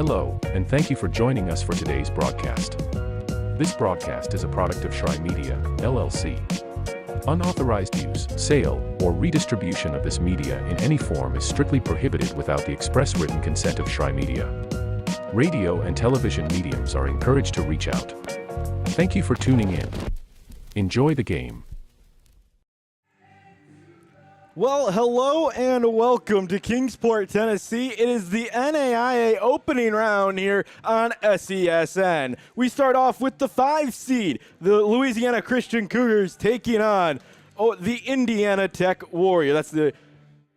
Hello, and thank you for joining us for today's broadcast. This broadcast is a product of Shry Media, LLC. Unauthorized use, sale, or redistribution of this media in any form is strictly prohibited without the express written consent of Shry Media. Radio and television mediums are encouraged to reach out. Thank you for tuning in. Enjoy the game. Well, hello and welcome to Kingsport, Tennessee. It is the NAIA opening round here on SESN. We start off with the 5 seed, the Louisiana Christian Cougars taking on the Indiana Tech Warrior. That's the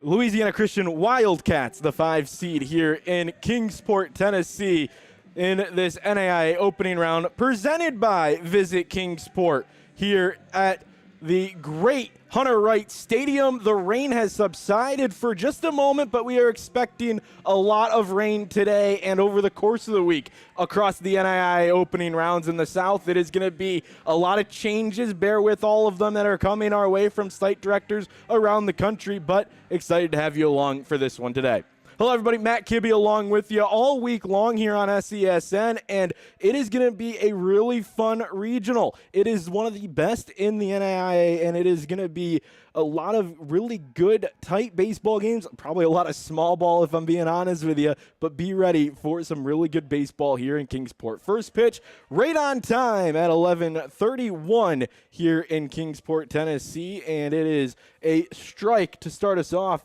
Louisiana Christian Wildcats, the 5 seed here in Kingsport, Tennessee in this NAIA opening round presented by Visit Kingsport here at the great Hunter Wright Stadium. The rain has subsided for just a moment, but we are expecting a lot of rain today and over the course of the week across the NAIA opening rounds in the South. It is going to be a lot of changes. Bear with all of them that are coming our way from site directors around the country, but excited to have you along for this one today. Hello, everybody. Matt Kibbe along with you all week long here on SESN, and it is going to be a really fun regional. It is one of the best in the NAIA, and it is going to be a lot of really good, tight baseball games, probably a lot of small ball if I'm being honest with you, but be ready for some really good baseball here in Kingsport. First pitch right on time at 11:31 here in Kingsport, Tennessee, and it is a strike to start us off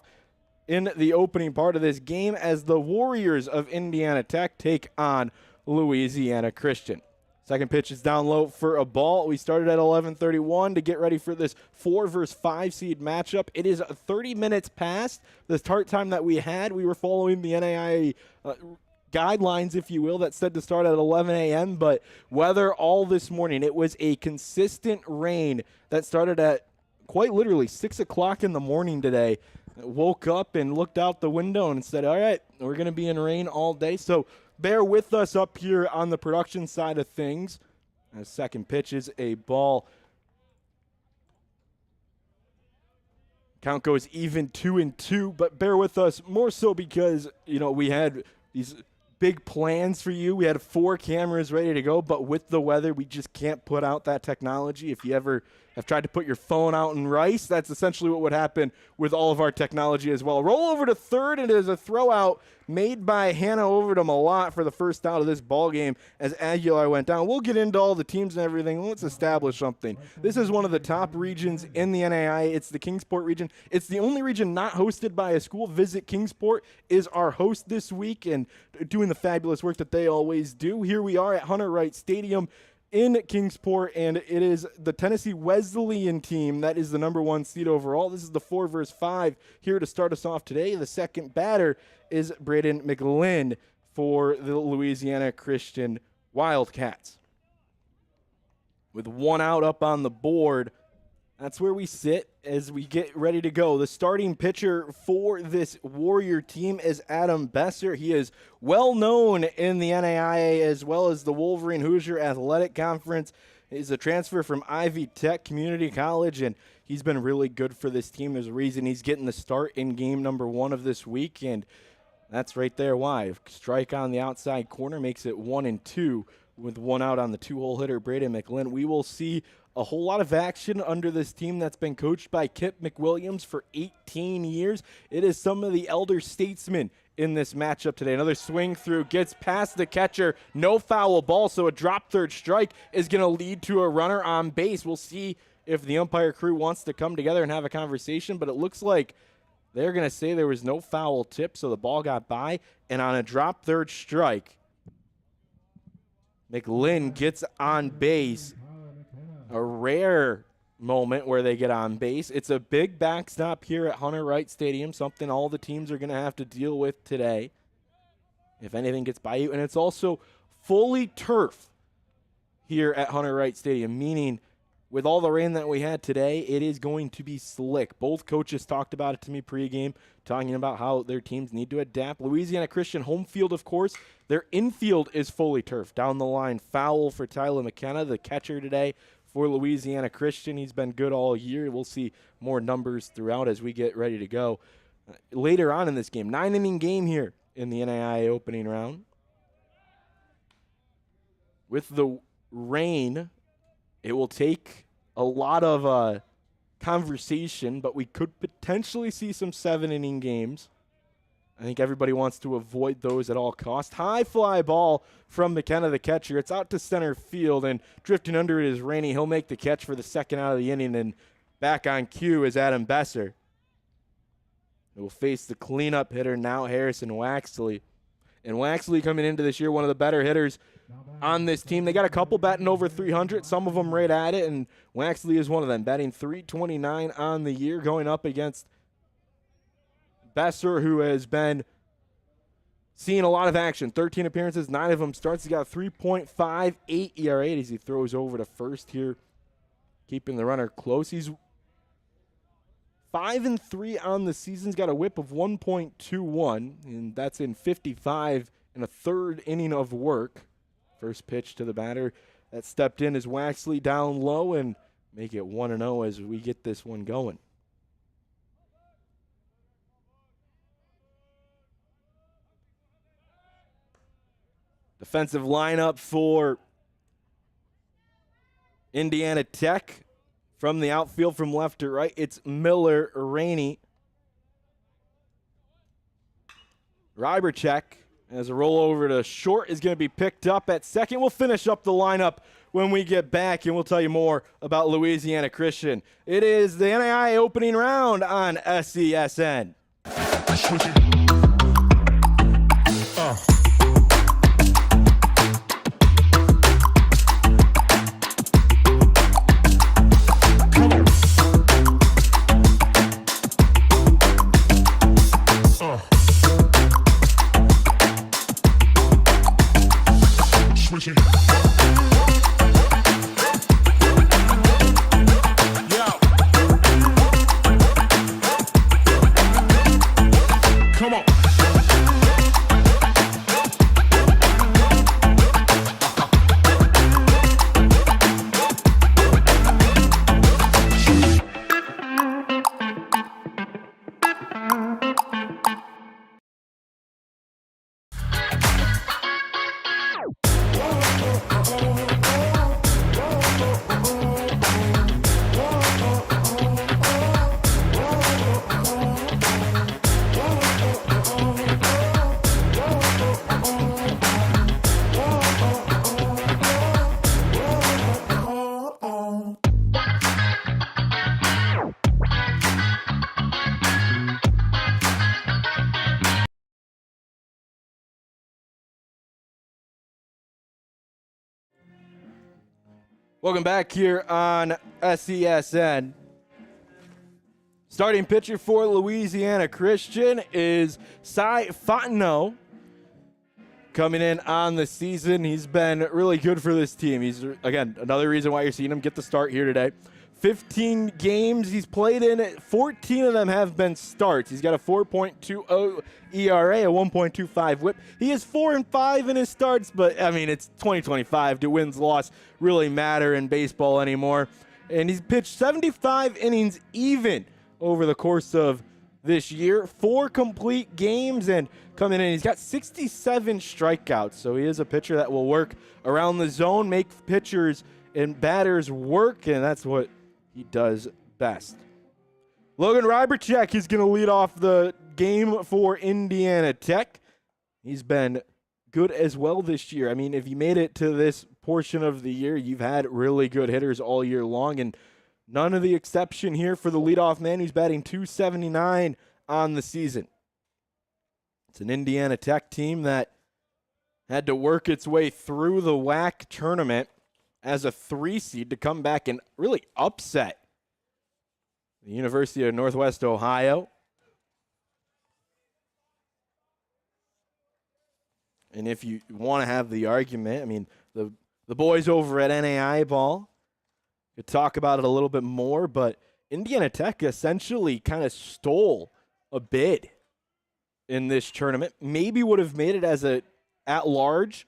in the opening part of this game as the Warriors of Indiana Tech take on Louisiana Christian. Second pitch is down low for a ball. We started at 11:31 to get ready for this 4 versus 5 seed matchup. It is 30 minutes past the start time that we had. We were following the NAIA guidelines, if you will, that said to start at 11 a.m., but weather all this morning. It was a consistent rain that started at quite literally 6 o'clock in the morning today. Woke up and looked out the window and said, all right, we're going to be in rain all day. So bear with us up here on the production side of things. The second pitch is a ball. Count goes even 2-2, but bear with us more so because, we had these big plans for you. We had 4 cameras ready to go, but with the weather, we just can't put out that technology. If you ever have tried to put your phone out in rice, that's essentially what would happen with all of our technology as well. Roll over to third, and it is a throw out made by Hannah Overton a lot for the first out of this ball game as Aguilar went down. We'll get into all the teams and everything. Let's establish something. This is one of the top regions in the NAIA. It's the Kingsport region. It's the only region not hosted by a school. Visit Kingsport is our host this week and doing the fabulous work that they always do. Here we are at Hunter Wright Stadium in Kingsport, and it is the Tennessee Wesleyan team that is the number 1 seed overall. This is the 4 versus 5 here to start us off today. The second batter is Braden McLinn for the Louisiana Christian Wildcats. With 1 out up on the board, that's where we sit as we get ready to go. The starting pitcher for this Warrior team is Adam Besser. He is well known in the NAIA as well as the Wolverine Hoosier Athletic Conference. He's a transfer from Ivy Tech Community College, and he's been really good for this team. There's a reason he's getting the start in game number 1 of this week, and that's right there why. Strike on the outside corner makes it 1-2 with 1 out on the 2-hole hitter, Braden McLinn. We will see a whole lot of action under this team that's been coached by Kip McWilliams for 18 years. It is some of the elder statesmen in this matchup today. Another swing through, gets past the catcher, no foul ball, so a drop third strike is going to lead to a runner on base. We'll see if the umpire crew wants to come together and have a conversation, but it looks like they're going to say there was no foul tip, so the ball got by, and on a drop third strike, McLinn gets on base. A rare moment where they get on base. It's a big backstop here at Hunter Wright Stadium, something all the teams are going to have to deal with today if anything gets by you. And it's also fully turf here at Hunter Wright Stadium, meaning with all the rain that we had today, it is going to be slick. Both coaches talked about it to me pregame, talking about how their teams need to adapt. Louisiana Christian home field, of course. Their infield is fully turf. Down the line, foul for Tyler McKenna, the catcher today for Louisiana Christian. He's been good all year. We'll see more numbers throughout as we get ready to go. Later on in this game, 9-inning game here in the NAIA opening round. with the rain, it will take a lot of conversation, but we could potentially see some 7-inning games. I think everybody wants to avoid those at all costs. High fly ball from McKenna, the catcher. It's out to center field, and drifting under it is Rainey. He'll make the catch for the second out of the inning, and back on cue is Adam Besser. It will face the cleanup hitter now, Harrison Waxley. And Waxley coming into this year, one of the better hitters on this team. They got a couple batting over 300, some of them right at it, and Waxley is one of them, batting .329 on the year, going up against Besser, who has been seeing a lot of action. 13 appearances, 9 of them starts. He's got a 3.58 ERA as he throws over to first here, keeping the runner close. He's 5-3 on the season. He's got a whip of 1.21, and that's in 55 and a third inning of work. First pitch to the batter that stepped in is Waxley down low, and make it 1-0 as we get this one going. Defensive lineup for Indiana Tech. From the outfield from left to right, it's Miller, Rainey, Rybercheck. As a rollover to short is going to be picked up at second. We'll finish up the lineup when we get back, and we'll tell you more about Louisiana Christian. It is the NAIA opening round on SESN. Welcome back here on SESN. Starting pitcher for Louisiana Christian is Cy Fontenot. Coming in on the season, he's been really good for this team. He's, again, another reason why you're seeing him get the start here today. 15 games he's played in, 14 of them have been starts. He's got a 4.20 ERA, a 1.25 whip. He is 4-5 in his starts, but, I mean, it's 2025. Do wins, loss really matter in baseball anymore? And he's pitched 75 innings even over the course of this year. 4 complete games, and coming in, he's got 67 strikeouts. So he is a pitcher that will work around the zone, make pitchers and batters work, and that's what he does best. Logan Rybercheck is going to lead off the game for Indiana Tech. He's been good as well this year. I mean, if you made it to this portion of the year, you've had really good hitters all year long, and none of the exception here for the leadoff man who's batting .279 on the season. It's an Indiana Tech team that had to work its way through the WAC tournament as a 3 seed to come back and really upset the University of Northwest Ohio. And if you want to have the argument, I mean, the boys over at NAIA Ball could talk about it a little bit more, but Indiana Tech essentially kind of stole a bid in this tournament. Maybe would have made it as a at-large,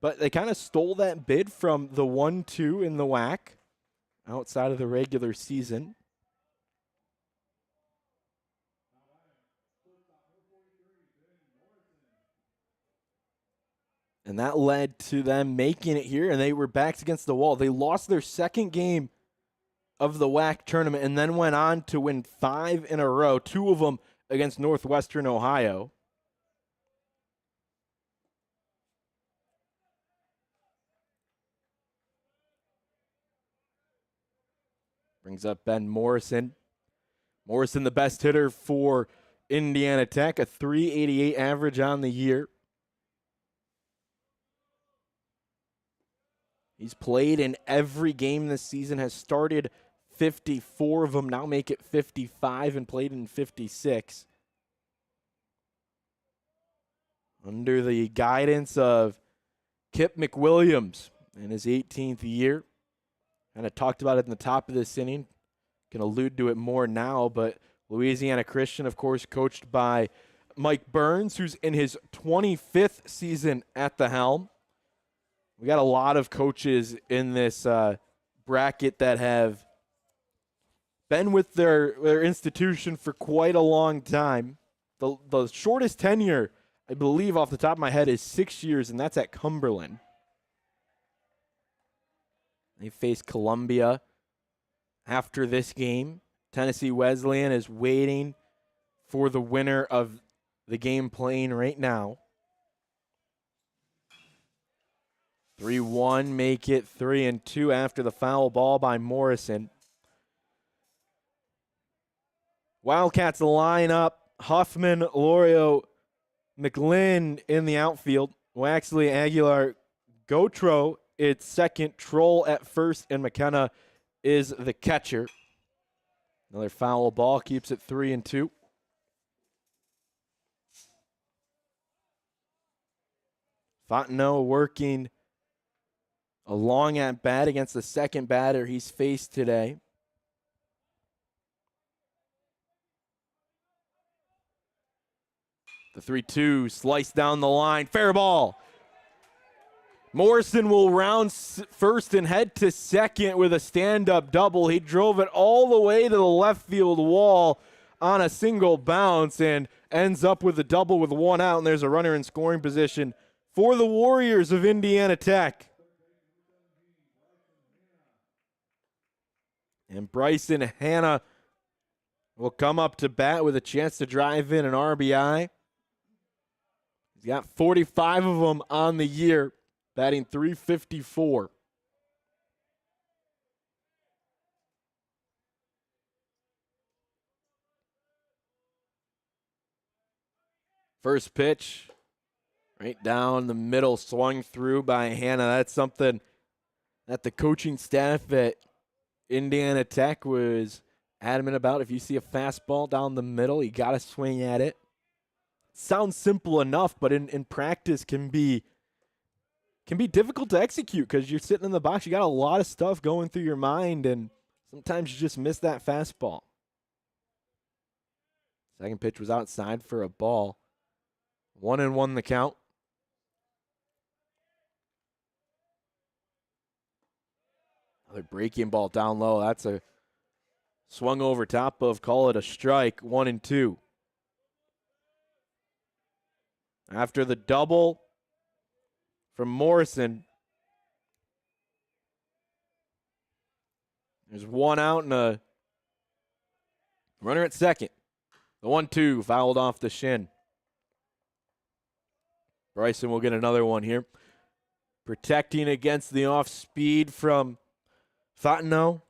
but they kind of stole that bid from the 1-2 in the WAC outside of the regular season. And that led to them making it here, and they were backs against the wall. They lost their second game of the WAC tournament and then went on to win 5 in a row, 2 of them against Northwestern Ohio. Brings up Ben Morrison. Morrison, the best hitter for Indiana Tech, a .388 average on the year. He's played in every game this season, has started 54 of them, now make it 55, and played in 56. Under the guidance of Kip McWilliams in his 18th year. Kind of talked about it in the top of this inning. Can allude to it more now, but Louisiana Christian, of course, coached by Mike Burns, who's in his 25th season at the helm. We got a lot of coaches in this bracket that have been with their institution for quite a long time. The shortest tenure, I believe off the top of my head, is 6 years, and that's at Cumberland. They face Columbia after this game. Tennessee Wesleyan is waiting for the winner of the game playing right now. 3-1, make it 3-2 after the foul ball by Morrison. Wildcats line up. Huffman, Lorio, McLinn in the outfield. Waxley, Aguilar, Gotro, it's second. Troll at first, and McKenna is the catcher. Another foul ball keeps it 3-2. Fontenot working a long at bat against the second batter he's faced today. The 3-2 sliced down the line. Fair ball. Morrison will round first and head to second with a stand-up double. He drove it all the way to the left field wall on a single bounce and ends up with a double with 1 out, and there's a runner in scoring position for the Warriors of Indiana Tech. And Bryson Hanna will come up to bat with a chance to drive in an RBI. He's got 45 of them on the year, batting .354. First pitch, right down the middle, swung through by Hanna. That's something that the coaching staff at Indiana Tech was adamant about. If you see a fastball down the middle, you got to swing at it. Sounds simple enough, but in practice can be difficult to execute because you're sitting in the box. You got a lot of stuff going through your mind, and sometimes you just miss that fastball. Second pitch was outside for a ball. 1-1 the count. Another breaking ball down low. That's a swung over top of, call it a strike, 1-2. After the double from Morrison, there's 1 out and a runner at second. The 1-2 fouled off the shin. Bryson will get another one here. Protecting against the off speed from Fontenot.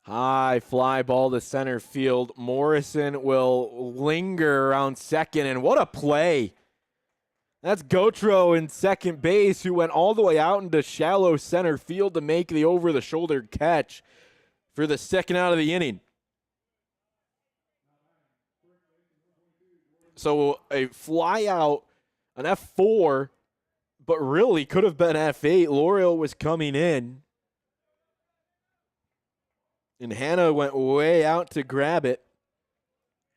High fly ball to center field. Morrison will linger around second, and what a play. That's Gotro in second base, who went all the way out into shallow center field to make the over-the-shoulder catch for the second out of the inning. So a fly out, an F4, but really could have been F8. L'Oreal was coming in, and Hanna went way out to grab it,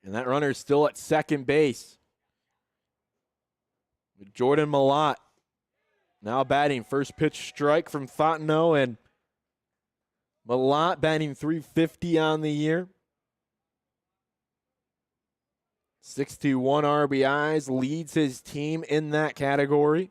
and that runner's still at second base. Jordan Malott now batting. First pitch strike from Fontenot, and Malott batting .350 on the year. 61 RBIs, leads his team in that category.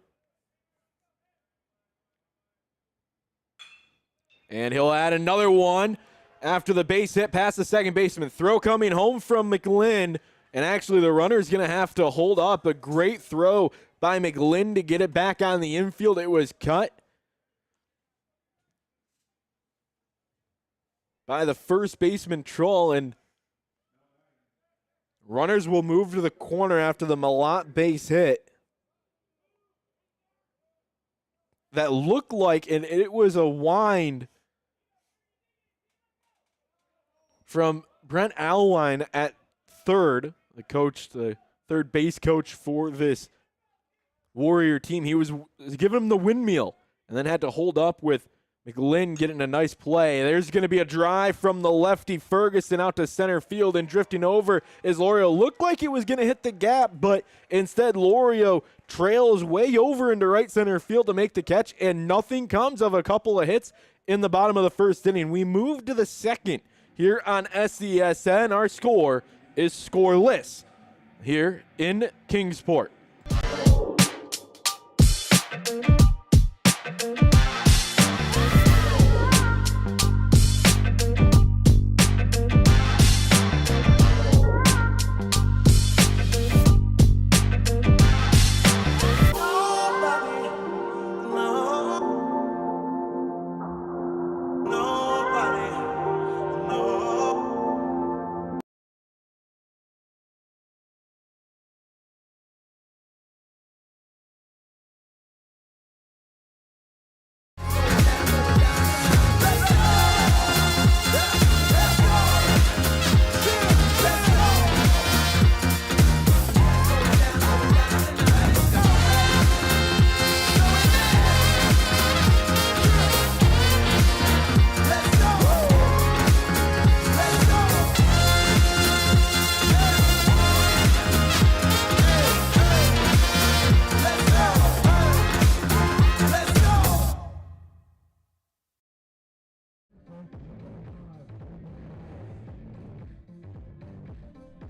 And he'll add another one after the base hit past the second baseman. Throw coming home from McGlynn. And actually the runner's going to have to hold up. A great throw by McGlynn to get it back on the infield. It was cut by the first baseman Troll, and runners will move to the corner after the Malott base hit. That looked like, and it was a wind from Brent Alwine at third, the third base coach for this Warrior team. He was giving him the windmill and then had to hold up with McGlynn getting a nice play. There's going to be a drive from the lefty Ferguson out to center field, and drifting over is Lorio. Looked like it was going to hit the gap, but instead Lorio trails way over into right center field to make the catch, and nothing comes of a couple of hits in the bottom of the first inning. We move to the second here on SESN. Our score is scoreless here in Kingsport.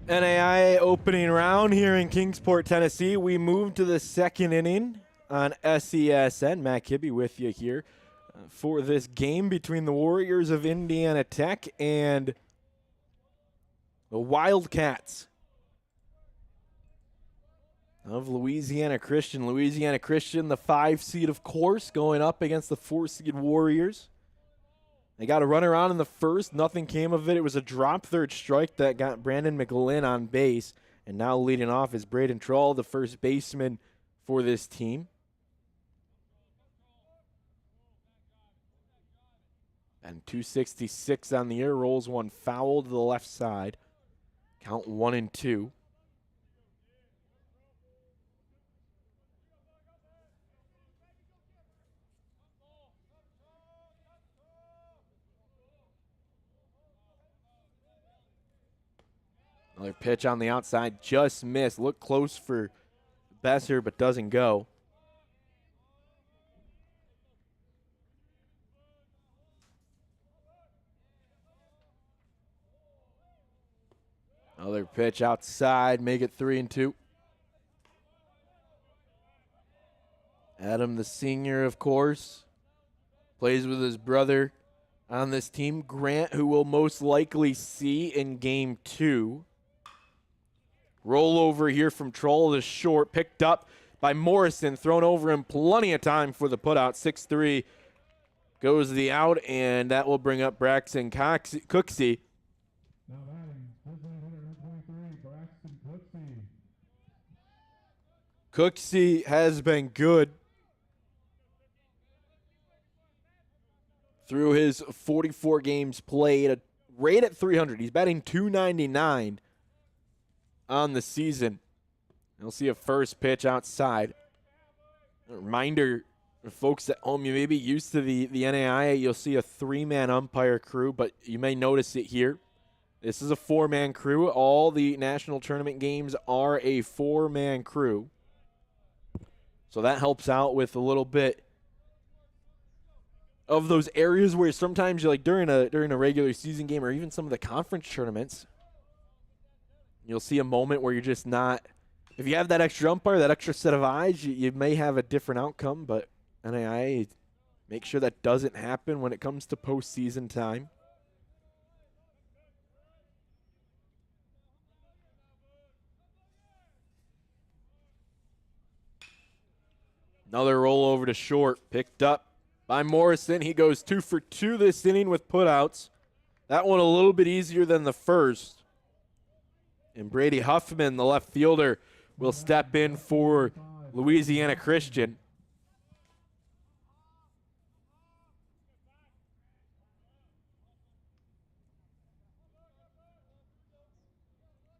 NAIA opening round here in Kingsport, Tennessee. We move to the second inning on SESN. Matt Kibbe with you here for this game between the Warriors of Indiana Tech and the Wildcats of Louisiana Christian. Louisiana Christian, the 5 seed, of course, going up against the 4 seed Warriors. They got a runner on in the first. Nothing came of it. It was a drop third strike that got Brandon McGlynn on base. And now leading off is Braden Troll, the first baseman for this team. And 266 on the year. Rolls one foul to the left side. Count 1-2. Another pitch on the outside, just missed. Looked close for Besser, but doesn't go. Another pitch outside, make it 3-2. Adam, the senior, of course, plays with his brother on this team. Grant, who we'll most likely see in game 2. Rollover here from Troll is short, picked up by Morrison, thrown over him, plenty of time for the putout. 6-3 goes the out, and that will bring up Braxton Cooksey. Now batting, 123, Braxton Cooksey. Cooksey has been good through his 44 games played, right at 300. He's batting .299 on the season. You'll see a first pitch outside. A reminder, for folks at home, you may be used to the NAIA. You'll see a 3-man umpire crew, but you may notice it here. This is a 4-man crew. All the national tournament games are a 4-man crew. So that helps out with a little bit of those areas where sometimes you like during a regular season game or even some of the conference tournaments, you'll see a moment where you're just not. If you have that extra umpire, that extra set of eyes, you may have a different outcome. But NAIA make sure that doesn't happen when it comes to postseason time. Another rollover to short, picked up by Morrison. He goes 2 for 2 this inning with putouts. That one a little bit easier than the first. And Brady Huffman, the left fielder, will step in for Louisiana Christian.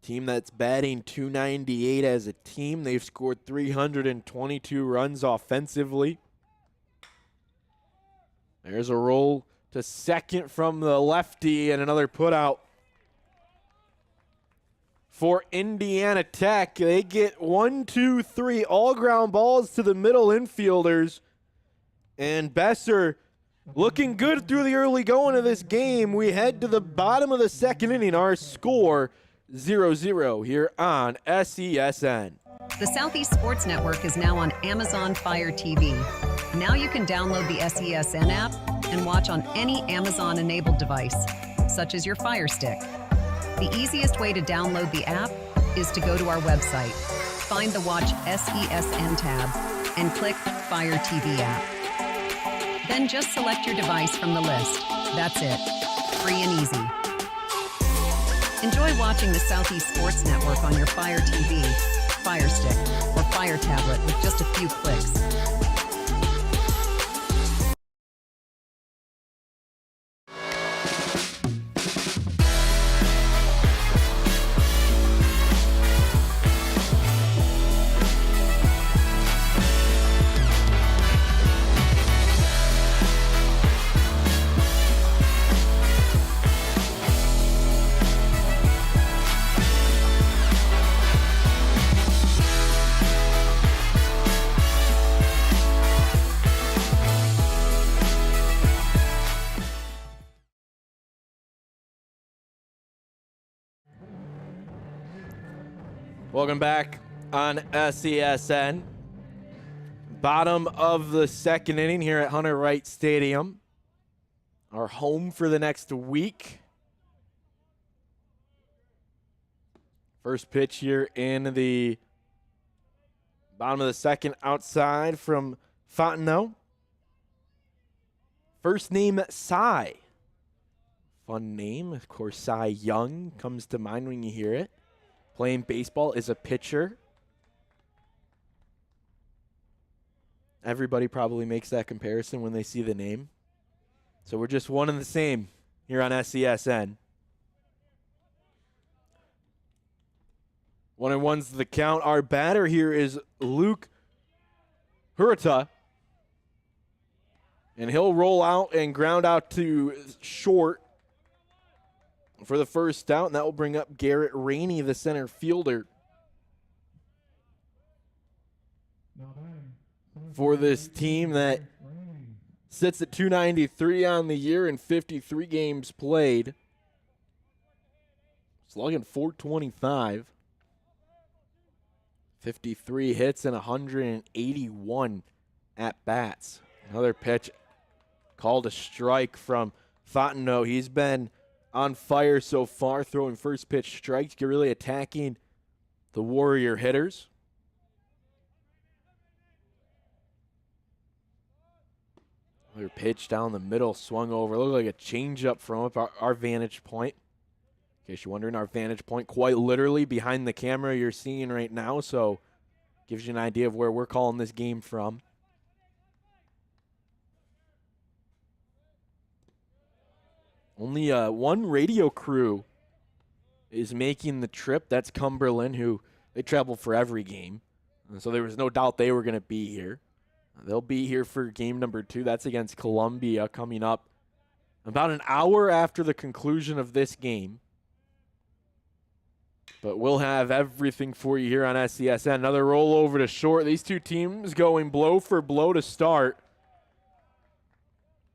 Team that's batting .298 as a team. They've scored 322 runs offensively. There's a roll to second from the lefty and another putout for Indiana Tech. They get 1, 2, 3 all ground balls to the middle infielders. And Besser looking good through the early going of this game. We head to the bottom of the second inning. Our score 0-0 here on SESN. The Southeast Sports Network is now on Amazon Fire TV. Now you can download the SESN app and watch on any Amazon-enabled device, such as your Fire Stick. The easiest way to download the app is to go to our website, find the Watch SESN tab, and click Fire TV app. Then just select your device from the list. That's it. Free and easy. Enjoy watching the Southeast Sports Network on your Fire TV, Fire Stick, or Fire tablet with just a few clicks. Welcome back on SESN. Bottom of the second inning here at Hunter Wright Stadium. Our home for the next week. First pitch here in the bottom of the second outside from Fontenot. First name, Cy. Fun name. Of course, Cy Young comes to mind when you hear it. Playing baseball is a pitcher. Everybody probably makes that comparison when they see the name. So we're just one and the same here on SESN. 1-1's the count. Our batter here is Luke Hurta. And he'll roll out and ground out to short for the first out, and that will bring up Garrett Rainey, the center fielder, for this team that sits at .293 on the year and 53 games played. Slugging .425. 53 hits and 181 at-bats. Another pitch called a strike from Fontenot. He's been on fire so far, throwing first pitch strikes, really attacking the Warrior hitters. Another pitch down the middle, swung over. Looked like a changeup from up our vantage point. In case you're wondering, our vantage point quite literally behind the camera you're seeing right now, so gives you an idea of where we're calling this game from. Only one radio crew is making the trip. That's Cumberland, who they travel for every game. And so there was no doubt they were going to be here. They'll be here for game number 2. That's against Columbia coming up about an hour after the conclusion of this game. But we'll have everything for you here on SESN. Another rollover to short. These two teams going blow for blow to start.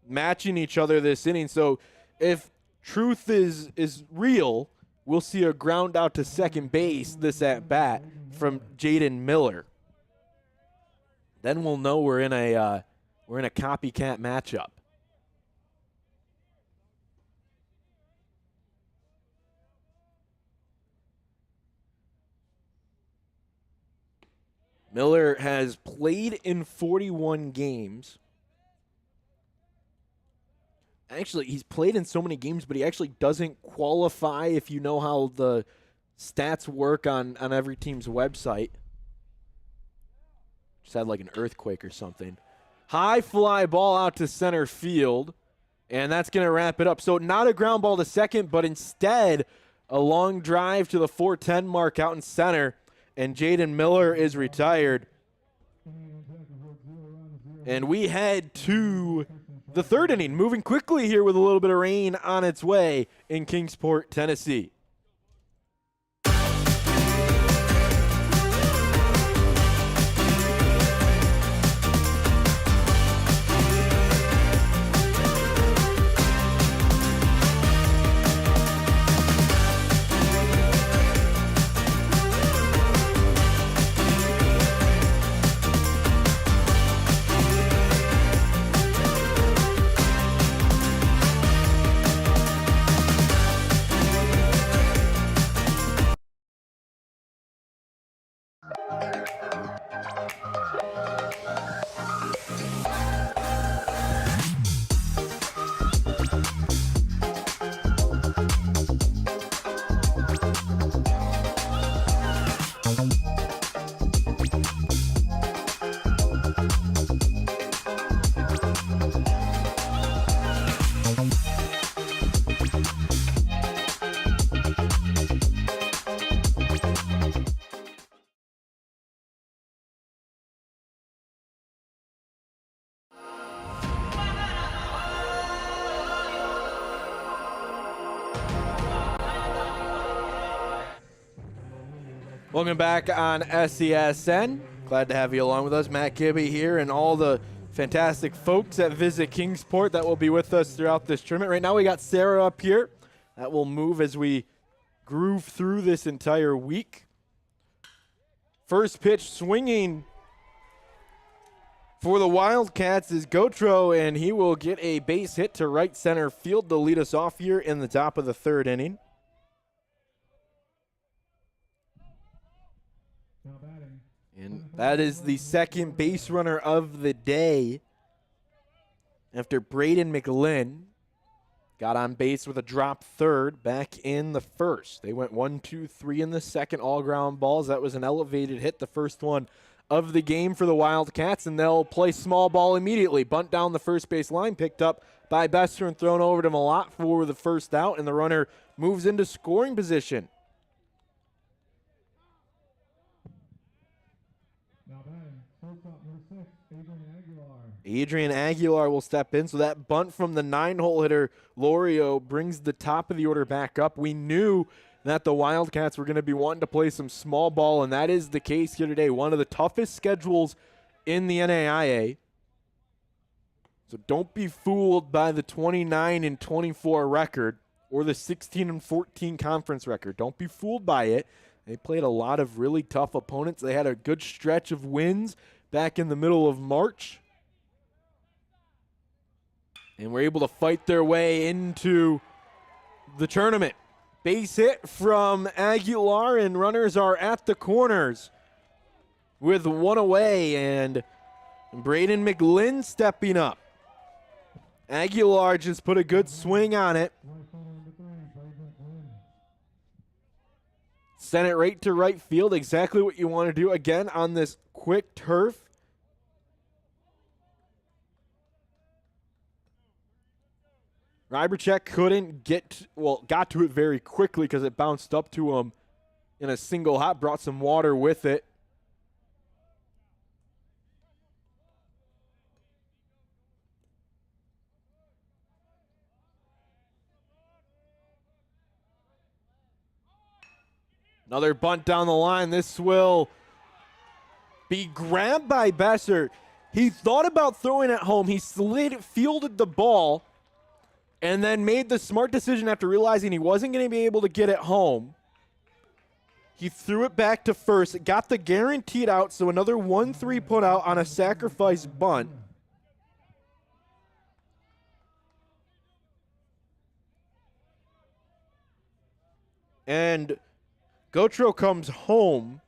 matching each other this inning. So if truth is real, we'll see a ground out to second base this at bat from Jaden Miller. Then we'll know we're in a copycat matchup. Miller has played in 41 games. Actually, he's played in so many games, but he actually doesn't qualify if you know how the stats work on every team's website. Just had like an earthquake or something. High fly ball out to center field, and that's going to wrap it up. So not a ground ball to second, but instead a long drive to the 410 mark out in center, and Jaden Miller is retired. And we head to the third inning, moving quickly here with a little bit of rain on its way in Kingsport, Tennessee. Welcome back on SESN. Glad to have you along with us. Matt Kibbe here and all the fantastic folks at Visit Kingsport that will be with us throughout this tournament. Right now we got Sarah up here. That will move as we groove through this entire week. First pitch swinging for the Wildcats is Gotro, and he will get a base hit to right center field to lead us off here in the top of the third inning. And that is the second base runner of the day after Braden McLinn got on base with a drop third back in the first. They went 1, 2, 3 in the second, all ground balls. That was an elevated hit, the first one of the game for the Wildcats, and they'll play small ball immediately. Bunt down the first base line, picked up by Besser and thrown over to Malott for the first out, and the runner moves into scoring position. Adrian Aguilar will step in, so that bunt from the 9-hole hitter, Lorio, brings the top of the order back up. We knew that the Wildcats were going to be wanting to play some small ball, and that is the case here today. One of the toughest schedules in the NAIA. So don't be fooled by the 29-24 record or the 16-14 conference record. Don't be fooled by it. They played a lot of really tough opponents. They had a good stretch of wins back in the middle of March, and were able to fight their way into the tournament. Base hit from Aguilar, and runners are at the corners with one away, and Braden McLinn stepping up. Aguilar just put a good swing on it. Sent it right to right field, exactly what you want to do again on this quick turf. Rybercheck couldn't got to it very quickly because it bounced up to him in a single hop, brought some water with it. Another bunt down the line. This will be grabbed by Besser. He thought about throwing it home. He fielded the ball, and then made the smart decision after realizing he wasn't going to be able to get it home. He threw it back to first, got the guaranteed out, so another 1-3 put out on a sacrifice bunt. And Gotro comes home.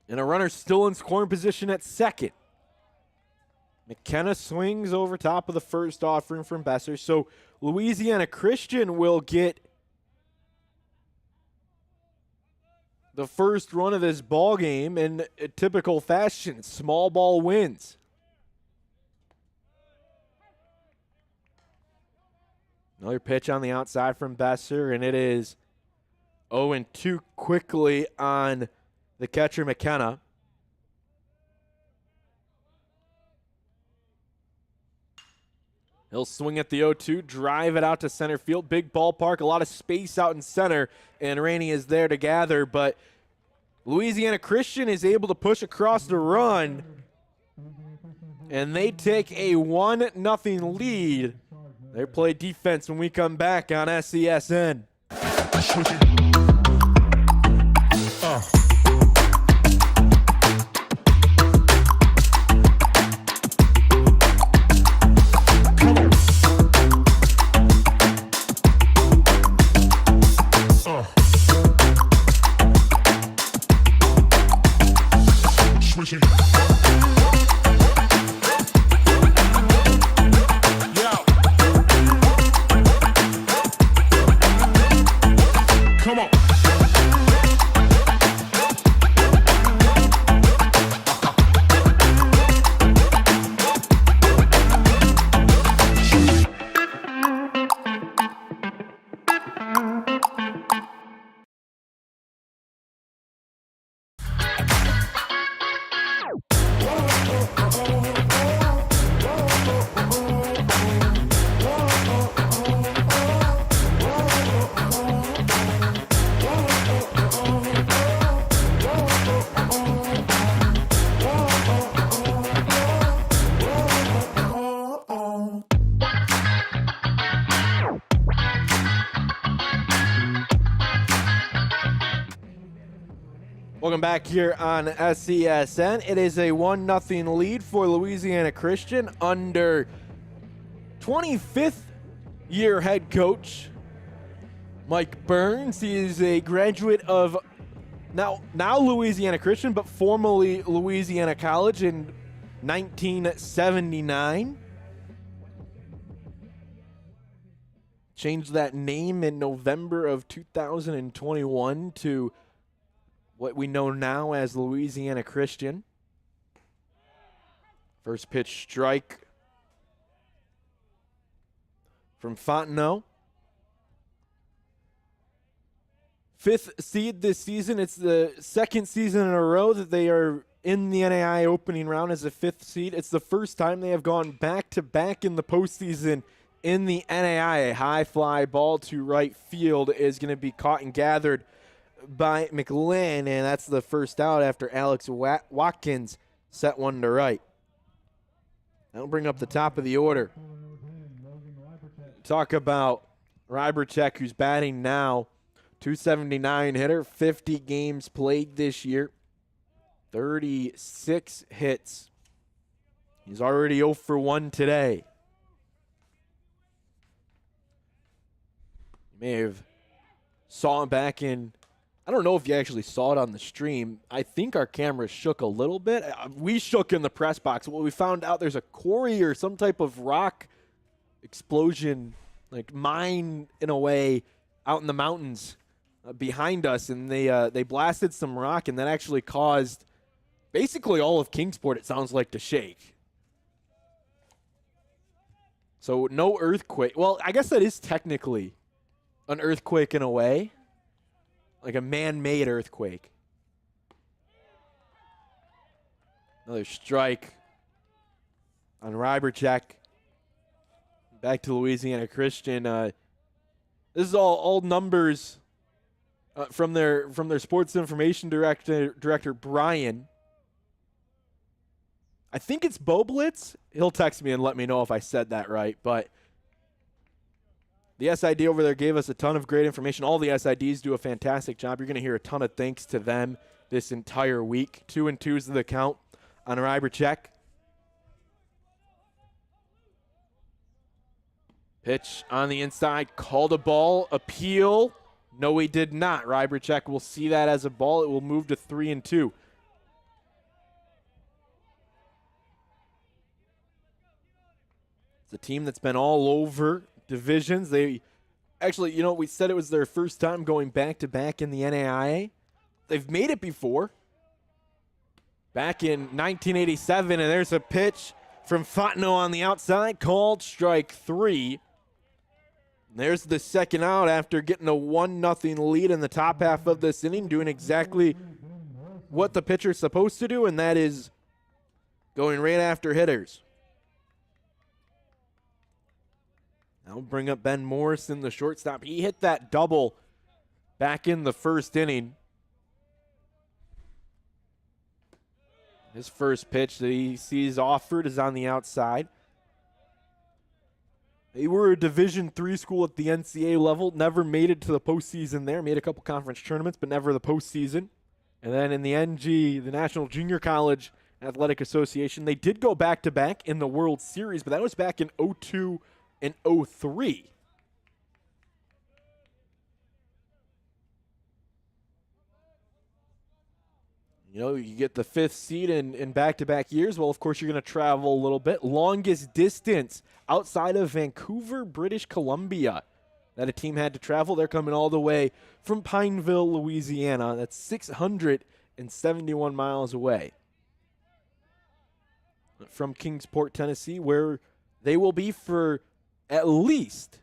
And a runner still in scoring position at second. McKenna swings over top of the first offering from Besser. So Louisiana Christian will get the first run of this ball game in a typical fashion. Small ball wins. Another pitch on the outside from Besser, and it is 0-2 quickly on the catcher McKenna. He'll swing at the 0-2, drive it out to center field. Big ballpark, a lot of space out in center, and Rainey is there to gather, but Louisiana Christian is able to push across the run, and they take a 1-0 lead. They play defense when we come back on SESN. Welcome back here on SESN. It is a 1-0 lead for Louisiana Christian under 25th year head coach Mike Burns. He is a graduate of now Louisiana Christian, but formerly Louisiana College in 1979. Changed that name in November of 2021 to what we know now as Louisiana Christian. First pitch strike from Fontenot. 5th seed this season. It's the second season in a row that they are in the NAIA opening round as a 5th seed. It's the first time they have gone back-to-back in the postseason in the NAIA. High fly ball to right field is going to be caught and gathered by McLean, and that's the first out after Alex Watkins set one to right. That'll bring up the top of the order. Talk about Ryberchek, who's batting now. 279 hitter, 50 games played this year, 36 hits. He's already 0 for 1 today. You may have saw him back in, I don't know if you actually saw it on the stream. I think our camera shook a little bit. We shook in the press box. Well, we found out there's a quarry or some type of rock explosion, like mine in a way, out in the mountains behind us, and they blasted some rock, and that actually caused basically all of Kingsport, it sounds like, to shake. So no earthquake. Well, I guess that is technically an earthquake in a way. Like a man-made earthquake. Another strike on Ryberchek. Back to Louisiana Christian. This is all numbers from their sports information director Brian. I think it's Boblitz. He'll text me and let me know if I said that right. But the SID over there gave us a ton of great information. All the SIDs do a fantastic job. You're going to hear a ton of thanks to them this entire week. 2-2 is the count on Rybercheck. Pitch on the inside, called a ball, appeal. No, he did not. Rybercheck will see that as a ball. It will move to 3-2. It's a team that's been all over divisions. They actually, we said it was their first time going back-to-back in the NAIA. They've made it before. Back in 1987, and there's a pitch from Fontenot on the outside, called strike 3. There's the second out after getting a 1-0 lead in the top half of this inning, doing exactly what the pitcher's supposed to do, and that is going right after hitters. Now bring up Ben Morrison, the shortstop. He hit that double back in the first inning. His first pitch that he sees offered is on the outside. They were a Division III school at the NCAA level, never made it to the postseason there, made a couple conference tournaments, but never the postseason. And then in the NG, the National Junior College Athletic Association, they did go back-to-back in the World Series, but that was back in 2002 and 2003. You get the 5th seed in back-to-back years. Well, of course, you're going to travel a little bit. Longest distance outside of Vancouver, British Columbia, that a team had to travel. They're coming all the way from Pineville, Louisiana. That's 671 miles away from Kingsport, Tennessee, where they will be for at least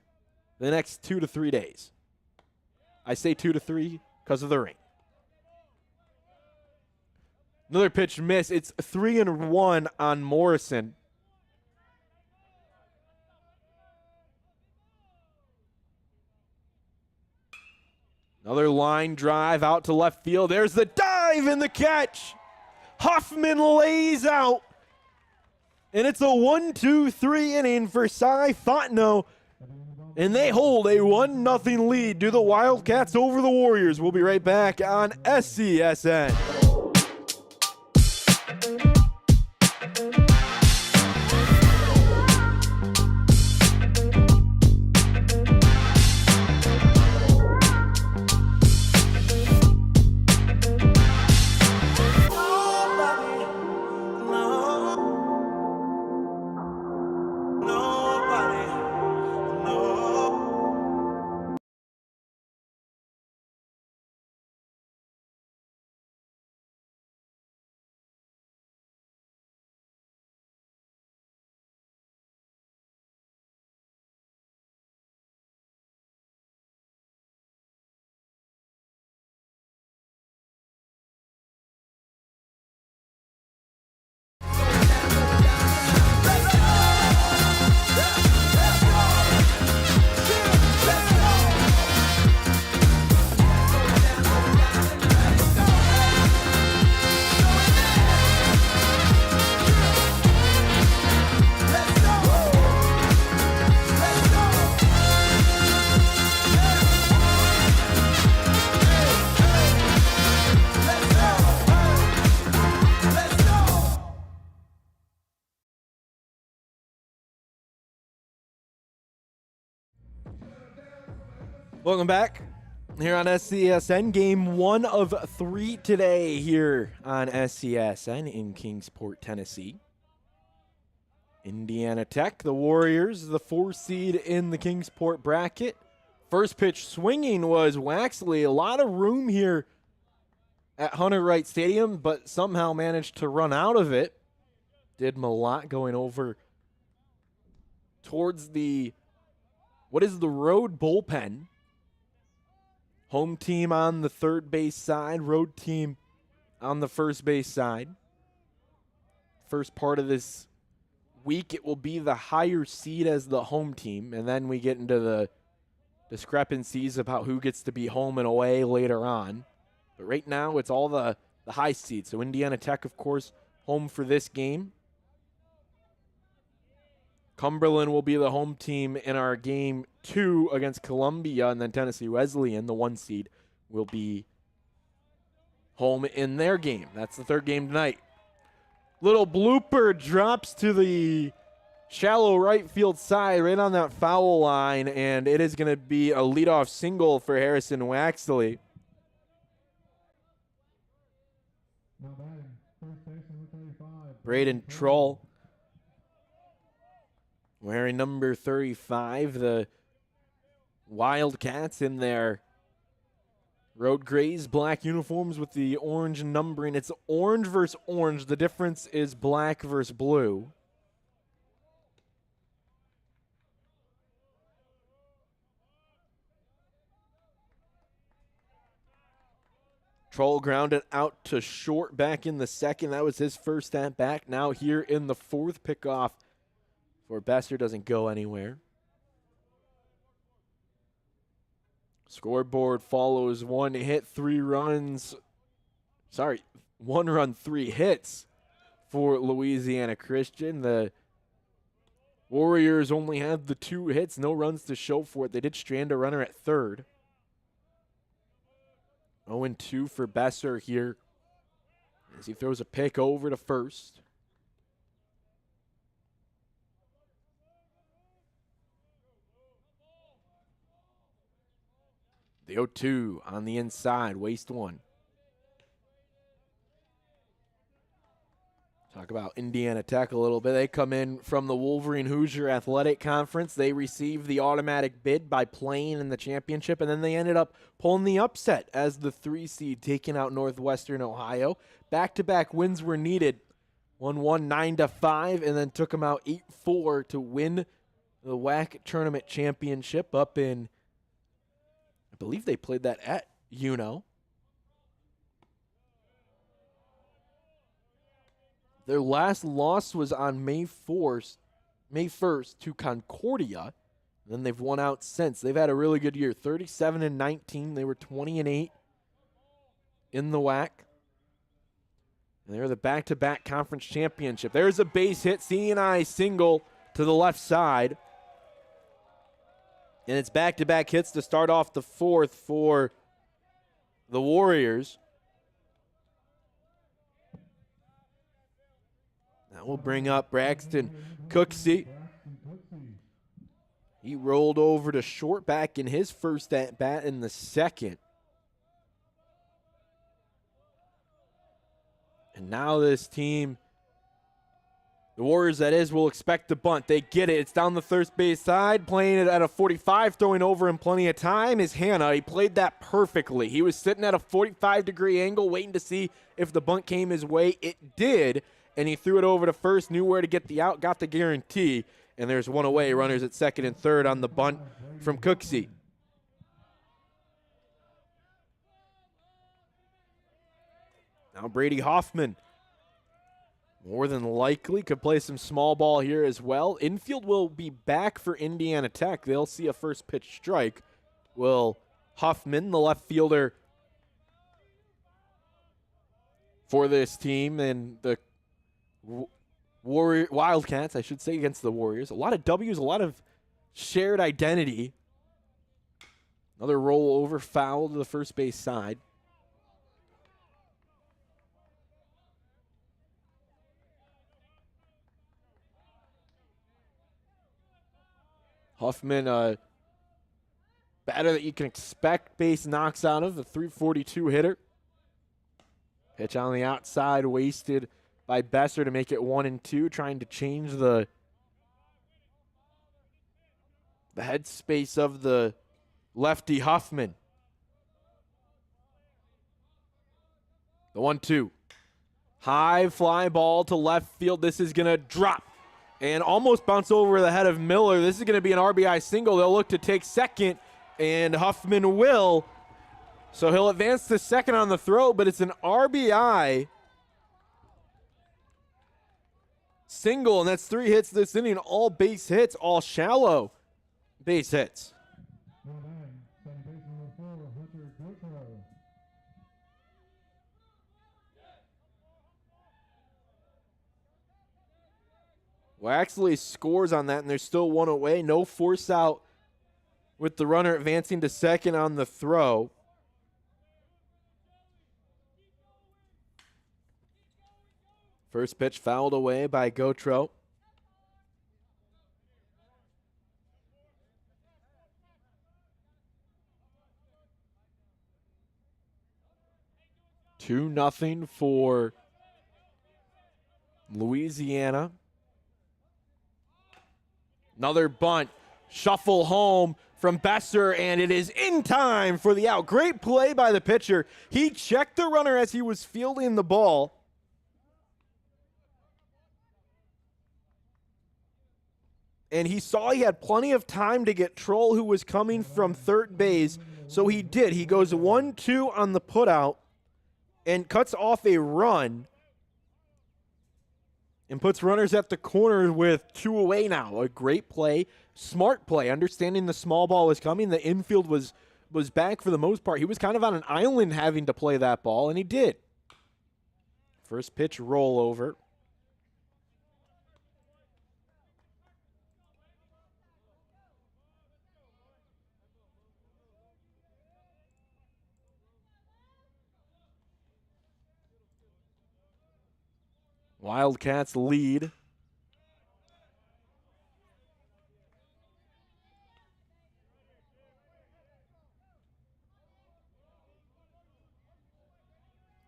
the next 2 to 3 days. I say 2 to 3 because of the rain. Another pitch miss. It's 3-1 on Morrison. Another line drive out to left field. There's the dive and the catch. Huffman lays out. And it's a 1-2-3 inning for Cy Fontenot. And they hold a 1-0 lead to the Wildcats over the Warriors. We'll be right back on SCSN. Welcome back here on SCSN. Game 1 of 3 today here on SCSN in Kingsport, Tennessee. Indiana Tech, the Warriors, the 4 seed in the Kingsport bracket. First pitch swinging was Waxley. A lot of room here at Hunter Wright Stadium, but somehow managed to run out of it. Did Malott going over towards the, what is the road bullpen. Home team on the third base side, road team on the first base side. First part of this week, it will be the higher seed as the home team, and then we get into the discrepancies about who gets to be home and away later on. But right now, it's all the high seeds. So Indiana Tech, of course, home for this game. Cumberland will be the home team in our game 2 against Columbia, and then Tennessee Wesleyan, the 1 seed, will be home in their game. That's the third game tonight. Little blooper drops to the shallow right field side, right on that foul line, and it is going to be a leadoff single for Harrison Waxley. Now batting, first base number 35. Braden Troll wearing number 35. The Wildcats in their road grays, black uniforms with the orange numbering. It's orange versus orange. The difference is black versus blue. Troll grounded out to short back in the second. That was his first at bat. Now here in the fourth, pickoff for Besser doesn't go anywhere. Scoreboard follows 1 hit, 3 runs. 1 run, 3 hits for Louisiana Christian. The Warriors only had the 2 hits, no runs to show for it. They did strand a runner at third. 0-2 for Besser here as he throws a pick over to first. The 0-2 on the inside, waste 1. Talk about Indiana Tech a little bit. They come in from the Wolverine Hoosier Athletic Conference. They received the automatic bid by playing in the championship, and then they ended up pulling the upset as the 3 seed, taking out Northwestern Ohio. Back-to-back wins were needed. 1-1, 9-5, and then took them out 8-4 to win the WAC Tournament Championship up in, I believe they played that at Uno. Their last loss was on May 1st to Concordia. And then they've won out since. They've had a really good year. 37-19. They were 20-8 in the WAC. And they're the back-to-back conference championship. There's a base hit, C&I single to the left side. And it's back-to-back hits to start off the fourth for the Warriors. That will bring up Braxton Cooksey. He rolled over to short back in his first at-bat in the second. And now this team, the Warriors that is, will expect the bunt. They get it. It's down the third base side, playing it at a 45, throwing over in plenty of time is Hanna. He played that perfectly. He was sitting at a 45-degree angle, waiting to see if the bunt came his way. It did. And he threw it over to first, knew where to get the out, got the guarantee, and there's one away. Runners at second and third on the bunt from Cooksey. Now Brady Hoffman, more than likely, could play some small ball here as well. Infield will be back for Indiana Tech. They'll see a first pitch strike. Will Hoffman, the left fielder for this team, and the Wildcats, I should say, against the Warriors. A lot of W's, a lot of shared identity. Another rollover foul to the first base side. Huffman, a batter that you can expect base knocks out of, the .342 hitter. Pitch on the outside, wasted by Besser to make it 1-2, trying to change the headspace of the lefty Huffman. The 1-2. High fly ball to left field. This is going to drop and almost bounce over the head of Miller. This is going to be an RBI single. They'll look to take second, and Huffman will. So he'll advance to second on the throw, but it's an RBI single, and that's 3 hits this inning, all base hits, all shallow base hits. Now batting, Waxley scores on that, and there's still one away. No force out with the runner advancing to second on the throw. First pitch fouled away by Gautreaux. Two nothing for Louisiana. Another bunt. Shuffle home from Besser, and it is in time for the out. Great play by the pitcher. He checked the runner as he was fielding the ball. And he saw he had plenty of time to get Troll, who was coming from third base. So he did. He goes 1-2 on the putout and cuts off a run and puts runners at the corner with two away now. A great play, smart play, understanding the small ball was coming. The infield was back for the most part. He was kind of on an island having to play that ball, and he did. First pitch rollover. Wildcats lead.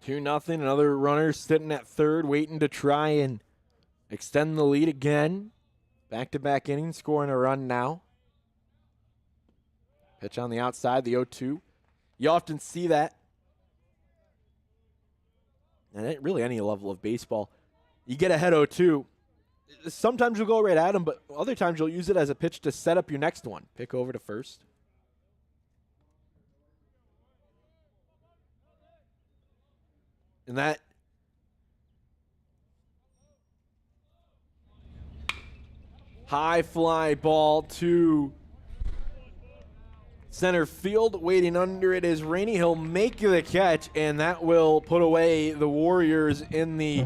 Two nothing. Another runner sitting at third, waiting to try and extend the lead again. Back-to-back innings, scoring a run now. Pitch on the outside, the 0-2. You often see that. And at really any level of baseball. You get ahead 0-2. Sometimes you'll go right at them, but other times you'll use it as a pitch to set up your next one. Pick over to first. And that high fly ball to center field. Waiting under it is Rainey. He'll make the catch, and that will put away the Warriors in the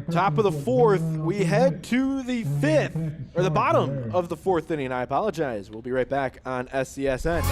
top of the fourth. We head to the fifth, or the bottom of the fourth inning. I apologize. We'll be right back on SCSN.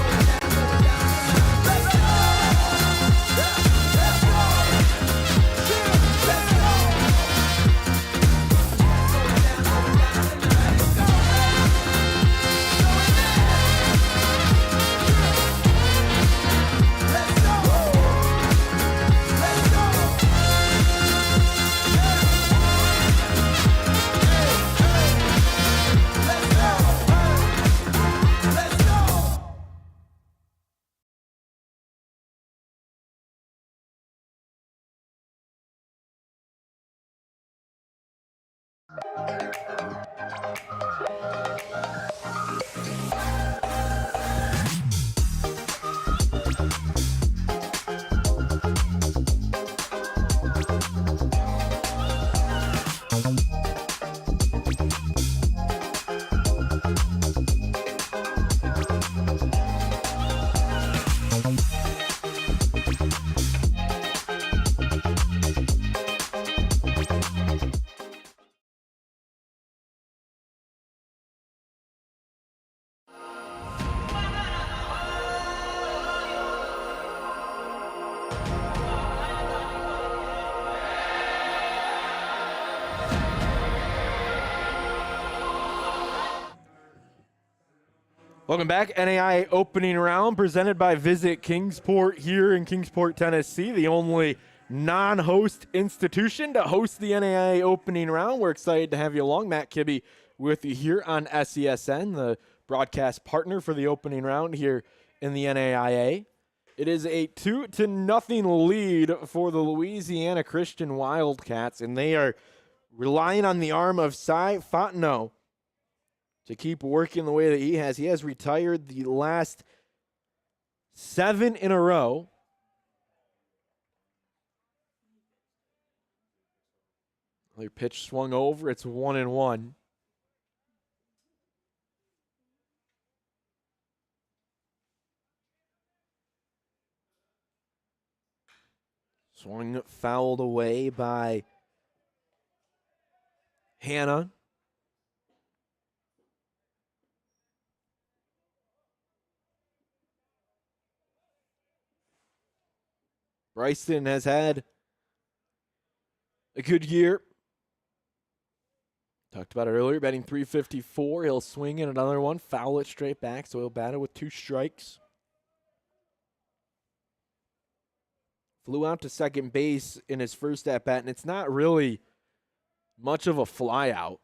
Welcome back. NAIA opening round presented by Visit Kingsport here in Kingsport, Tennessee, the only non-host institution to host the NAIA opening round. We're excited to have you along. Matt Kibbe with you here on SESN, the broadcast partner for the opening round here in the NAIA. It is a 2-0 lead for the Louisiana Christian Wildcats, and they are relying on the arm of Cy Fontenot to keep working the way that he has. He has retired the last 7 in a row. Another pitch swung over. It's 1-1. Swung fouled away by Hannah. Bryson has had a good year. Talked about it earlier, batting .354. He'll swing in another one, foul it straight back, so he'll bat it with 2 strikes. Flew out to second base in his first at-bat, and it's not really much of a fly-out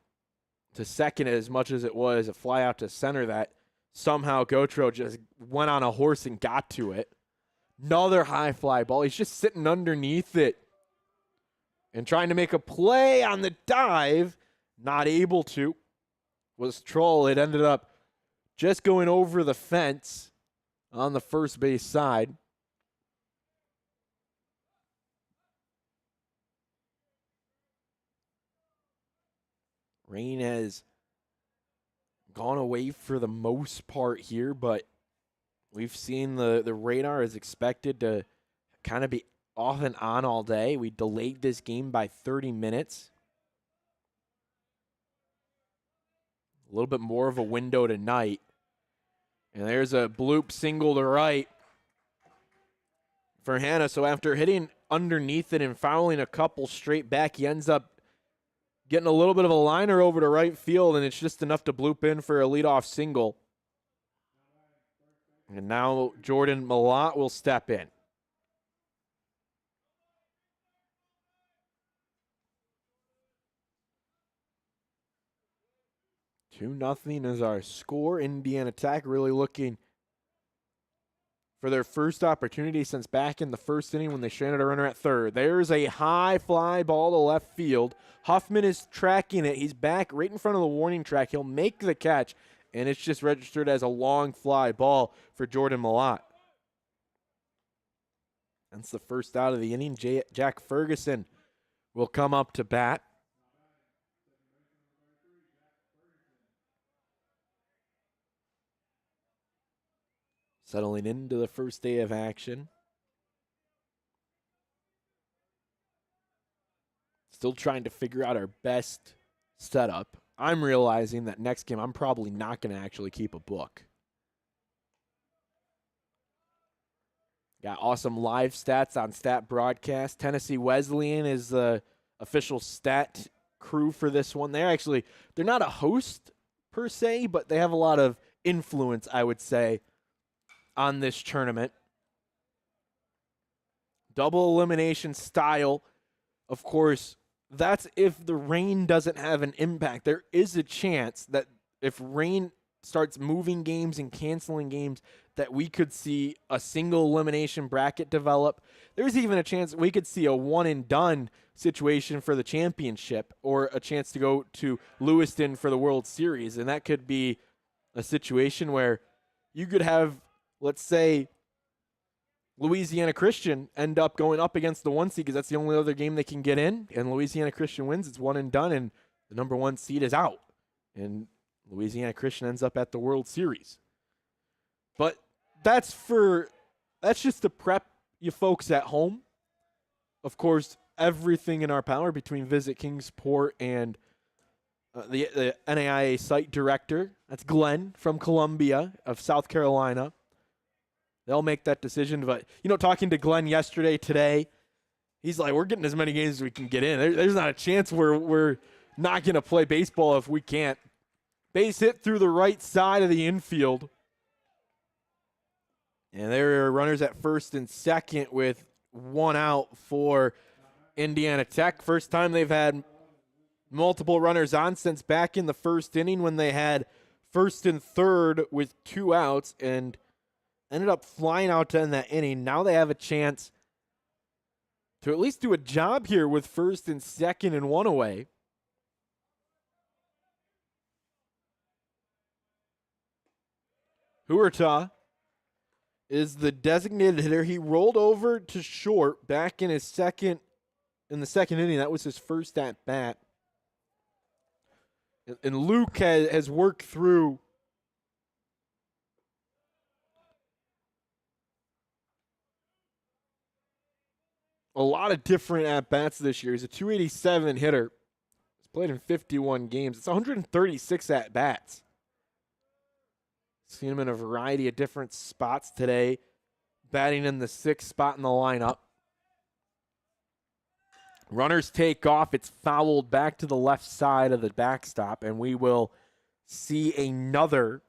to second as much as it was a fly-out to center that somehow Gautreaux just went on a horse and got to it. Another high fly ball. He's just sitting underneath it and trying to make a play on the dive. Not able to. Was Troll. It ended up just going over the fence on the first base side. Rain has gone away for the most part here, but we've seen the radar is expected to kind of be off and on all day. We delayed this game by 30 minutes. A little bit more of a window tonight. And there's a bloop single to right for Hannah. So after hitting underneath it and fouling a couple straight back, he ends up getting a little bit of a liner over to right field, and it's just enough to bloop in for a leadoff single. And now Jordan Malott will step in. 2-0 is our score. Indiana Tech really looking for their first opportunity since back in the first inning when they stranded a runner at third. There's a high fly ball to left field. Huffman is tracking it. He's back right in front of the warning track. He'll make the catch, and it's just registered as a long fly ball for Jordan Malott. That's the first out of the inning. Jack Ferguson will come up to bat. Settling into the first day of action. Still trying to figure out our best setup. I'm realizing that next game I'm probably not going to actually keep a book. Got awesome live stats on Stat Broadcast. Tennessee Wesleyan is the official stat crew for this one. They're not a host per se, but they have a lot of influence, I would say, on this tournament. Double elimination style. Of course, that's if the rain doesn't have an impact. There is a chance that if rain starts moving games and canceling games, that we could see a single elimination bracket develop. There's even a chance we could see a one and done situation for the championship, or a chance to go to Lewiston for the World Series. And that could be a situation where you could have, let's say, Louisiana Christian end up going up against the 1 seed because that's the only other game they can get in, and Louisiana Christian wins. It's one and done, and the number 1 seed is out, and Louisiana Christian ends up at the World Series. But that's just to prep you folks at home. Of course, everything in our power between Visit Kingsport and the NAIA site director. That's Glenn from Columbia of South Carolina. They'll make that decision. But, talking to Glenn yesterday, today, he's like, we're getting as many games as we can get in. There's not a chance we're not going to play baseball if we can't. Base hit through the right side of the infield. And there are runners at first and second with one out for Indiana Tech. First time they've had multiple runners on since back in the first inning when they had first and third with 2 outs and ended up flying out to end that inning. Now they have a chance to at least do a job here with first and second and 1 away. Huerta is the designated hitter. He rolled over to short back in the second inning. That was his first at bat. And Luke has worked through a lot of different at-bats this year. He's a .287 hitter. He's played in 51 games. It's 136 at-bats. Seen him in a variety of different spots today, batting in the 6th spot in the lineup. Runners take off. It's fouled back to the left side of the backstop, and we will see another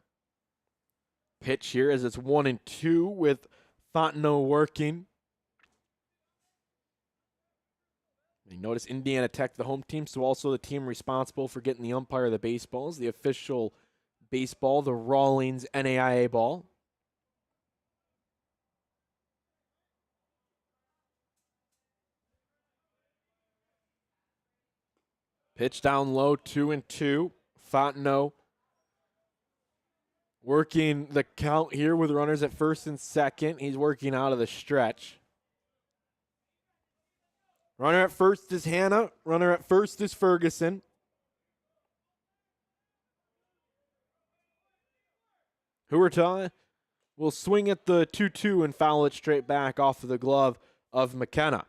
pitch here as it's 1-2 with Fontenot working. You notice Indiana Tech, the home team, so also the team responsible for getting the umpire the baseballs, the official baseball, the Rawlings NAIA ball. Pitch down low, 2-2. Fontenot working the count here with runners at first and second. He's working out of the stretch. Runner at first is Hannah. Runner at first is Ferguson. Huerta will swing at the 2-2 and foul it straight back off of the glove of McKenna.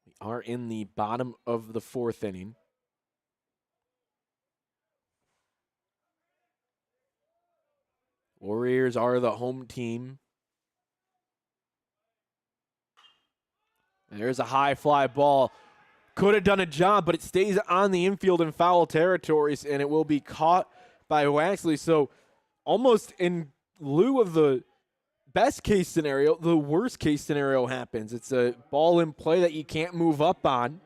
We are in the bottom of the 4th inning. Warriors are the home team. And there's a high fly ball. Could have done a job, but it stays on the infield in foul territories, and it will be caught by Waxley. So almost in lieu of the best case scenario, the worst case scenario happens. It's a ball in play that you can't move up on.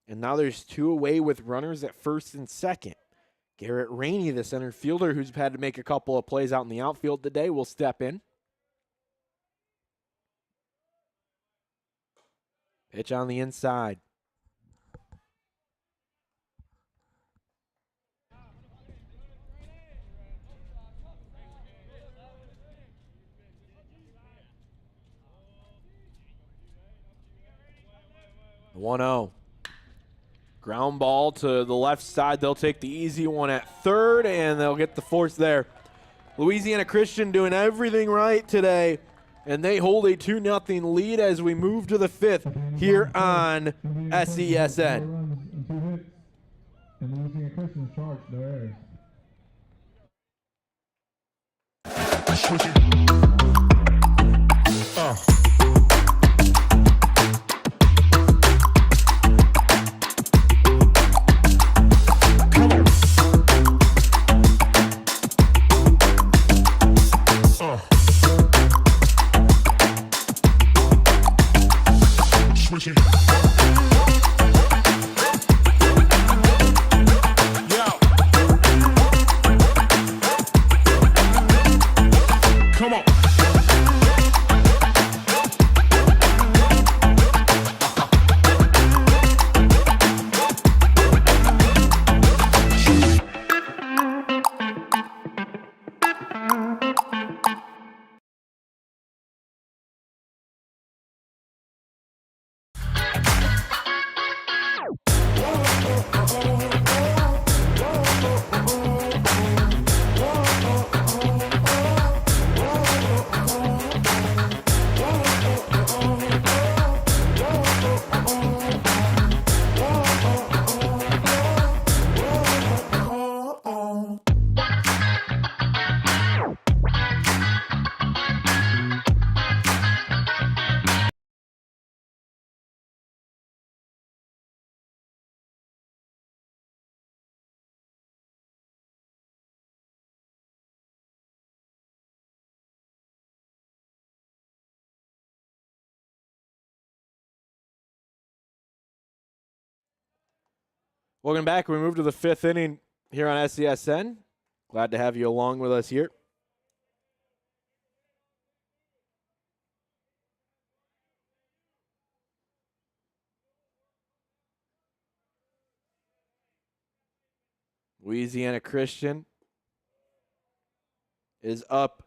And now there's 2 away with runners at first and second. Garrett Rainey, the center fielder, who's had to make a couple of plays out in the outfield today, will step in. Pitch on the inside. The 1-0. Ground ball to the left side. They'll take the easy one at third, and they'll get the force there. Louisiana Christian doing everything right today, and they hold a 2-0 lead as we move to the 5th here on SESN. And Louisiana Christian charged their Welcome back. We move to the 5th inning here on SESN. Glad to have you along with us here. Louisiana Christian is up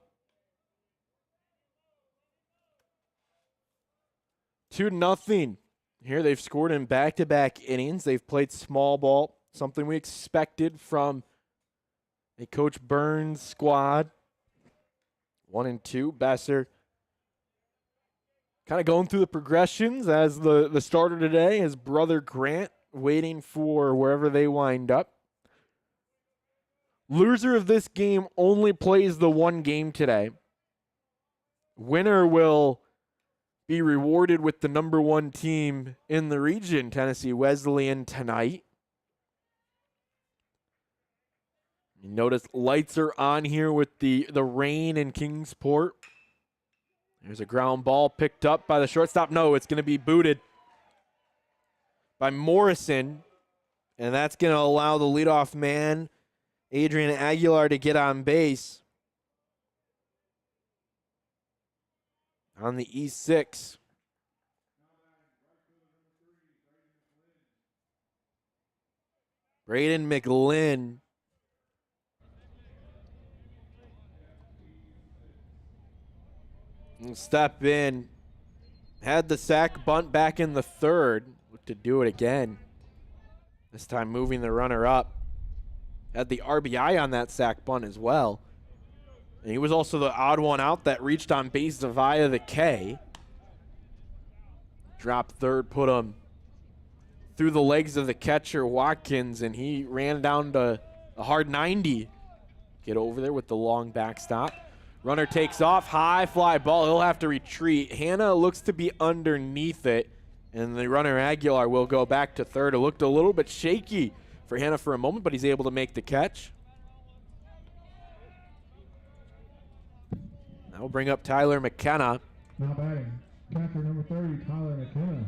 2-0. Here they've scored in back-to-back innings. They've played small ball, something we expected from a Coach Burns squad. 1 and 2. Besser kind of going through the progressions as the starter today. His brother Grant waiting for wherever they wind up. Loser of this game only plays the one game today. Winner will be rewarded with the number 1 team in the region, Tennessee Wesleyan, tonight. You notice lights are on here with the rain in Kingsport. There's a ground ball picked up by the shortstop. No, it's going to be booted by Morrison, and that's going to allow the leadoff man, Adrian Aguilar, to get on base on the E6. Braden McLinn will step in. Had the sac bunt back in the third. Look to do it again. This time moving the runner up. Had the RBI on that sac bunt as well. And he was also the odd one out that reached on base via the K. Dropped third, put him through the legs of the catcher, Watkins, and he ran down to a hard 90. Get over there with the long backstop. Runner takes off, high fly ball. He'll have to retreat. Hanna looks to be underneath it, and the runner Aguilar will go back to third. It looked a little bit shaky for Hanna for a moment, but he's able to make the catch. That will bring up Tyler McKenna. Now batting, catcher number 30, Tyler McKenna.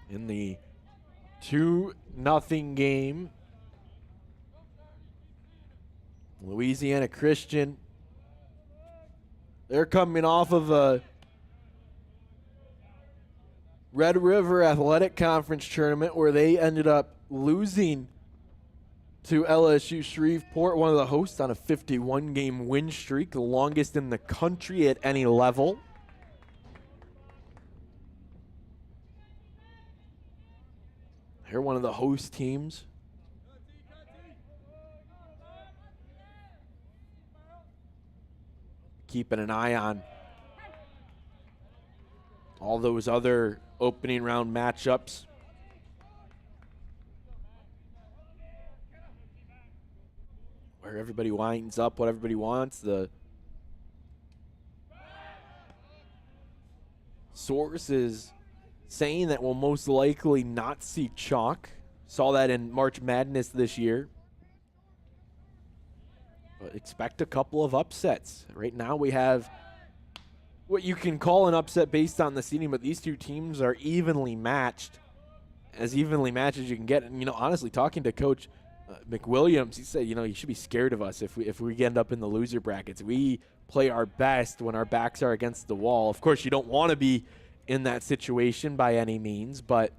In the 2-0 game. Louisiana Christian. They're coming off of a Red River Athletic Conference tournament where they ended up losing to LSU Shreveport, one of the hosts, on a 51-game win streak, the longest in the country at any level. They're one of the host teams. Keeping an eye on all those other opening round matchups. Where everybody winds up, what everybody wants. The source is saying that we'll most likely not see chalk. Saw that in March Madness this year. But expect a couple of upsets. Right now we have what you can call an upset based on the seeding, but these two teams are evenly matched. As evenly matched as you can get. And, you know, honestly, talking to Coach McWilliams, he said, you know, you should be scared of us if we end up in the loser brackets. We play our best when our backs are against the wall. Of course, you don't want to be in that situation by any means, but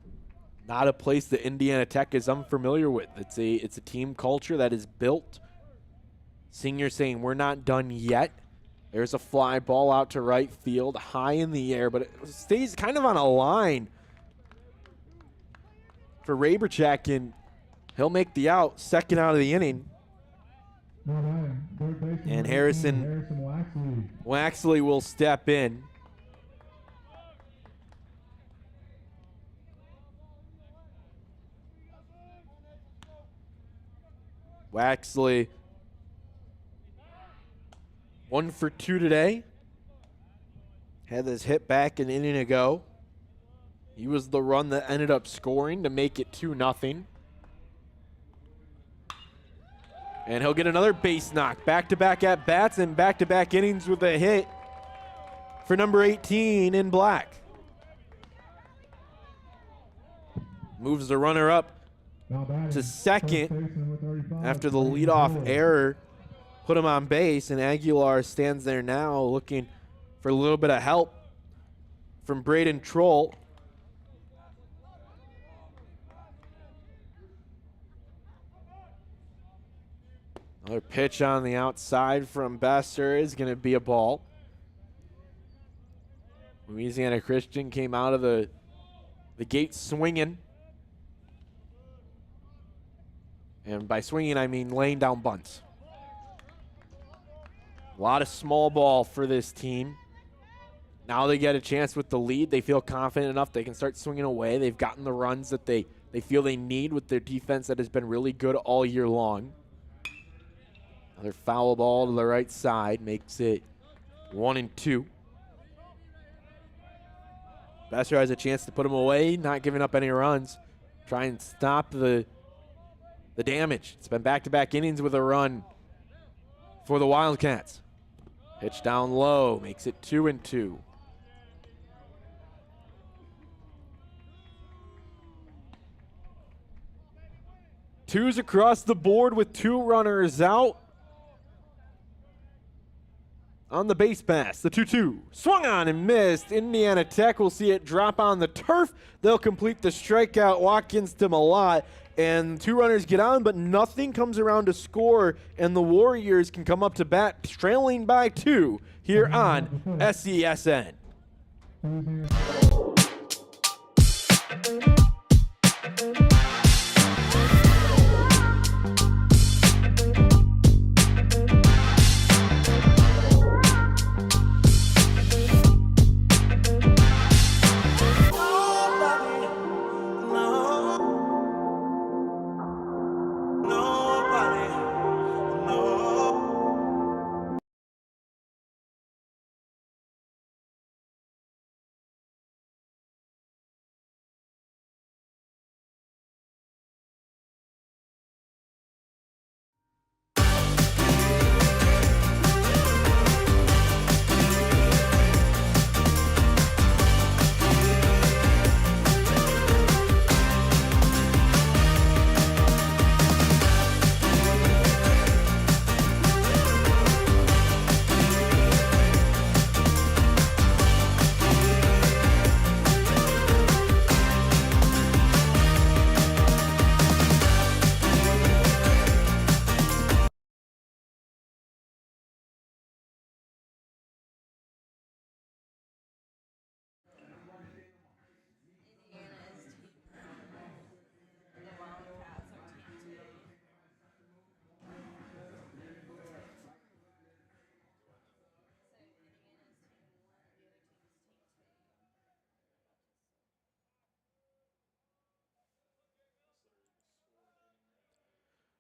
not a place that Indiana Tech is unfamiliar with. It's a team culture that is built. Senior saying we're not done yet. There's a fly ball out to right field, high in the air, but it stays kind of on a line for Raberchak, and he'll make the out, second out of the inning. Now batting, third baseman And number 18, Harrison Waxley will step in. Waxley 1 for 2 today. Had this hit back an inning ago. He was the run that ended up scoring to make it 2-0. And he'll get another base knock. Back-to-back at-bats and back-to-back innings with a hit for number 18 in black. Moves the runner up Now batting, to first second baseman number 35, after the Braden leadoff Troll. error. Put him on base, and Aguilar stands there now looking for a little bit of help from Braden Troll. Another pitch on the outside from Besser is going to be a ball. Louisiana Christian came out of the gate swinging. And by swinging, I mean laying down bunts. A lot of small ball for this team. Now they get a chance with the lead. They feel confident enough they can start swinging away. They've gotten the runs that they feel they need with their defense that has been really good all year long. Another foul ball to the right side makes it 1-2. Besser has a chance to put him away, not giving up any runs. Try and stop the damage. It's been back-to-back innings with a run for the Wildcats. Pitch down low, makes it 2-2. Twos across the board with 2 runners out. On the base pass, the 2-2. Swung on and missed. Indiana Tech will see it drop on the turf. They'll complete the strikeout. Watkins to Malott. And 2 runners get on, but nothing comes around to score. And the Warriors can come up to bat, trailing by 2 here on SESN.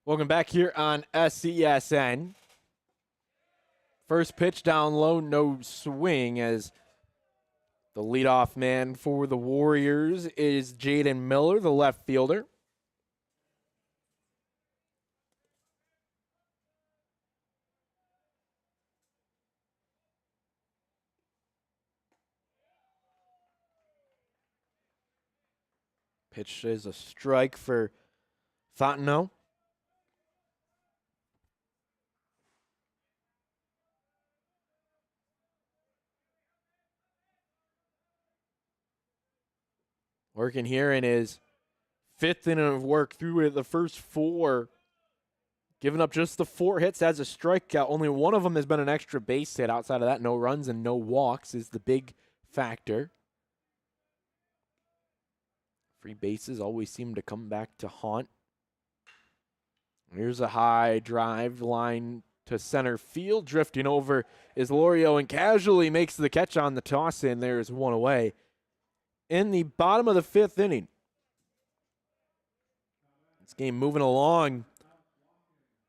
Welcome back here on SESN. First pitch down low, no swing, as the leadoff man for the Warriors is Jaden Miller, the left fielder. Pitch is a strike for Fontenot. Working here in his 5th inning of work through the first 4. Giving up just the 4 hits as a strikeout. Only one of them has been an extra base hit. Outside of that, no runs and no walks is the big factor. Free bases always seem to come back to haunt. Here's a high drive line to center field. Drifting over is Lorio and casually makes the catch on the toss in. There's one away. In the bottom of the 5th inning. This game moving along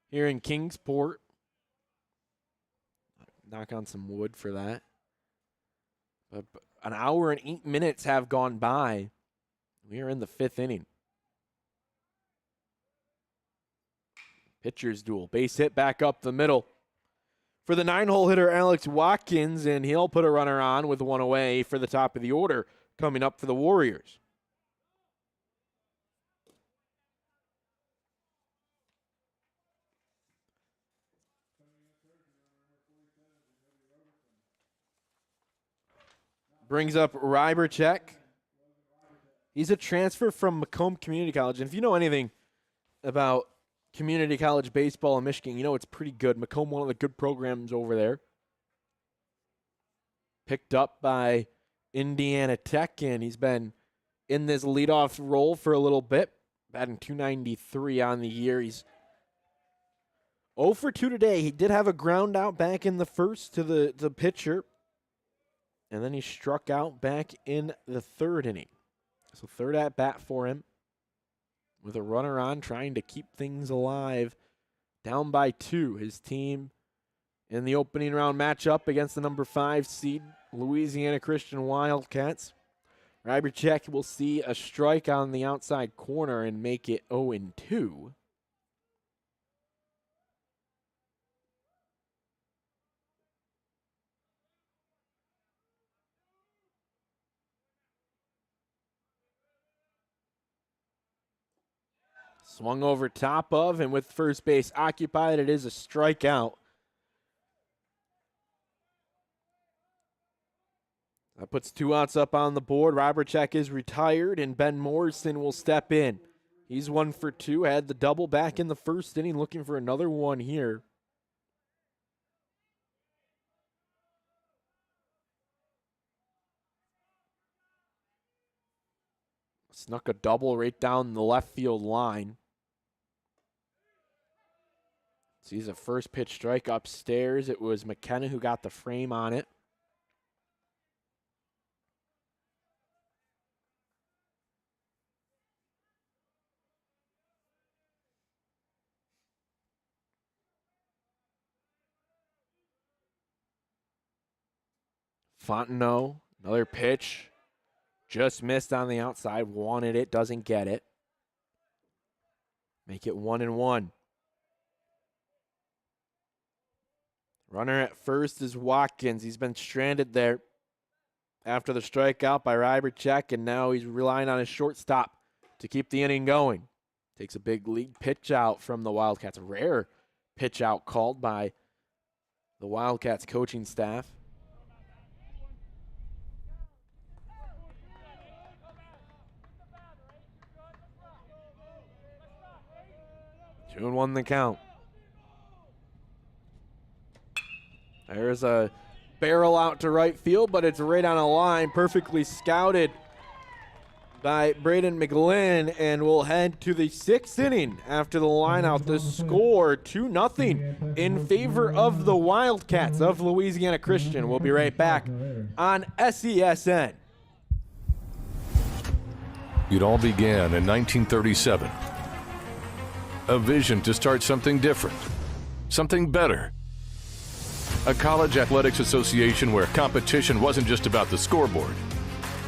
here in Kingsport. Knock on some wood for that. But an hour and 8 minutes have gone by. We are in the 5th inning. Pitcher's duel. Base hit back up the middle for the 9-hole hitter Alex Watkins, and he'll put a runner on with 1 away for the top of the order. Coming up for the Warriors. Brings up Ryberchek. He's a transfer from Macomb Community College. And if you know anything about community college baseball in Michigan, you know it's pretty good. Macomb, one of the good programs over there. Picked up by Indiana Tech, and he's been in this leadoff role for a little bit. Batting .293 on the year. He's 0 for 2 today. He did have a ground out back in the first to the pitcher, and then he struck out back in the third inning. So third at bat for him with a runner on, trying to keep things alive. Down by 2, his team in the opening round matchup against the number 5 seed Louisiana Christian Wildcats. Ryberchek will see a strike on the outside corner and make it 0-2. Swung over top of, and with first base occupied, it is a strikeout. That puts 2 outs up on the board. Ryberchek is retired, and Ben Morrison will step in. He's 1 for 2, had the double back in the first inning, looking for another one here. Snuck a double right down the left field line. Sees a first pitch strike upstairs. It was McKenna who got the frame on it. Fontenot, another pitch. Just missed on the outside. Wanted it, doesn't get it. Make it 1-1. Runner at first is Watkins. He's been stranded there after the strikeout by Ryberchek, and now he's relying on his shortstop to keep the inning going. Takes a big league pitch out from the Wildcats. A rare pitch out called by the Wildcats coaching staff. Two and 1 the count. There's a barrel out to right field, but it's right on a line, perfectly scouted by Braden McGlynn, and we'll head to the 6th inning after the lineout. The score 2-0 in favor of the Wildcats of Louisiana Christian. We'll be right back on SESN. It all began in 1937. A vision to start something different, something better. A college athletics association where competition wasn't just about the scoreboard,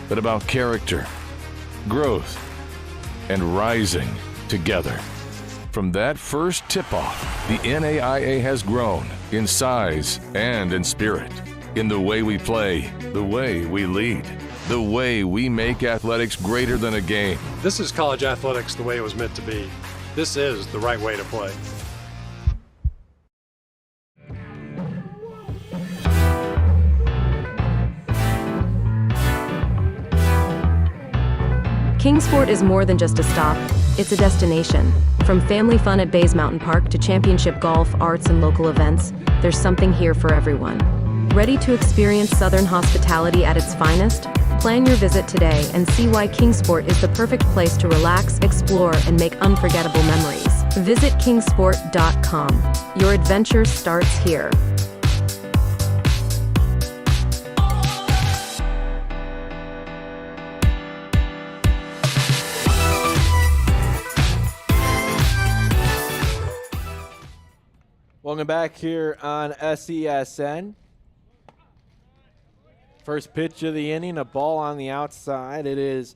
but about character, growth, and rising together. From that first tip-off, the NAIA has grown in size and in spirit, in the way we play, the way we lead, the way we make athletics greater than a game. This is college athletics the way it was meant to be. This is the right way to play. Kingsport is more than just a stop, it's a destination. From family fun at Bays Mountain Park to championship golf, arts, and local events, there's something here for everyone. Ready to experience Southern hospitality at its finest? Plan your visit today and see why Kingsport is the perfect place to relax, explore, and make unforgettable memories. Visit kingsport.com. Your adventure starts here. Welcome back here on SESN. First pitch of the inning, a ball on the outside. It is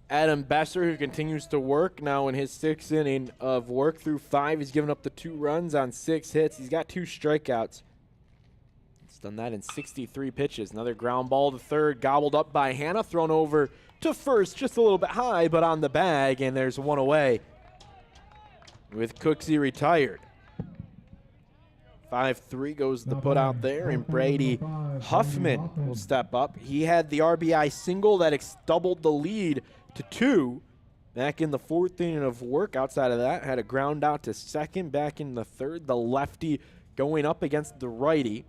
Adam Besser who continues to work now in his 6th inning of work through 5. He's given up the 2 runs on 6 hits. He's got 2 strikeouts. He's done that in 63 pitches. Another ground ball to third, gobbled up by Hannah, thrown over to first, just a little bit high, but on the bag, and there's one away with Cooksey retired. 5-3 goes the put out there, and Brady Huffman will step up. He had the RBI single that doubled the lead to 2 back in the 4th inning of work. Outside of that, had a ground out to second back in the 3rd. The lefty going up against the righty.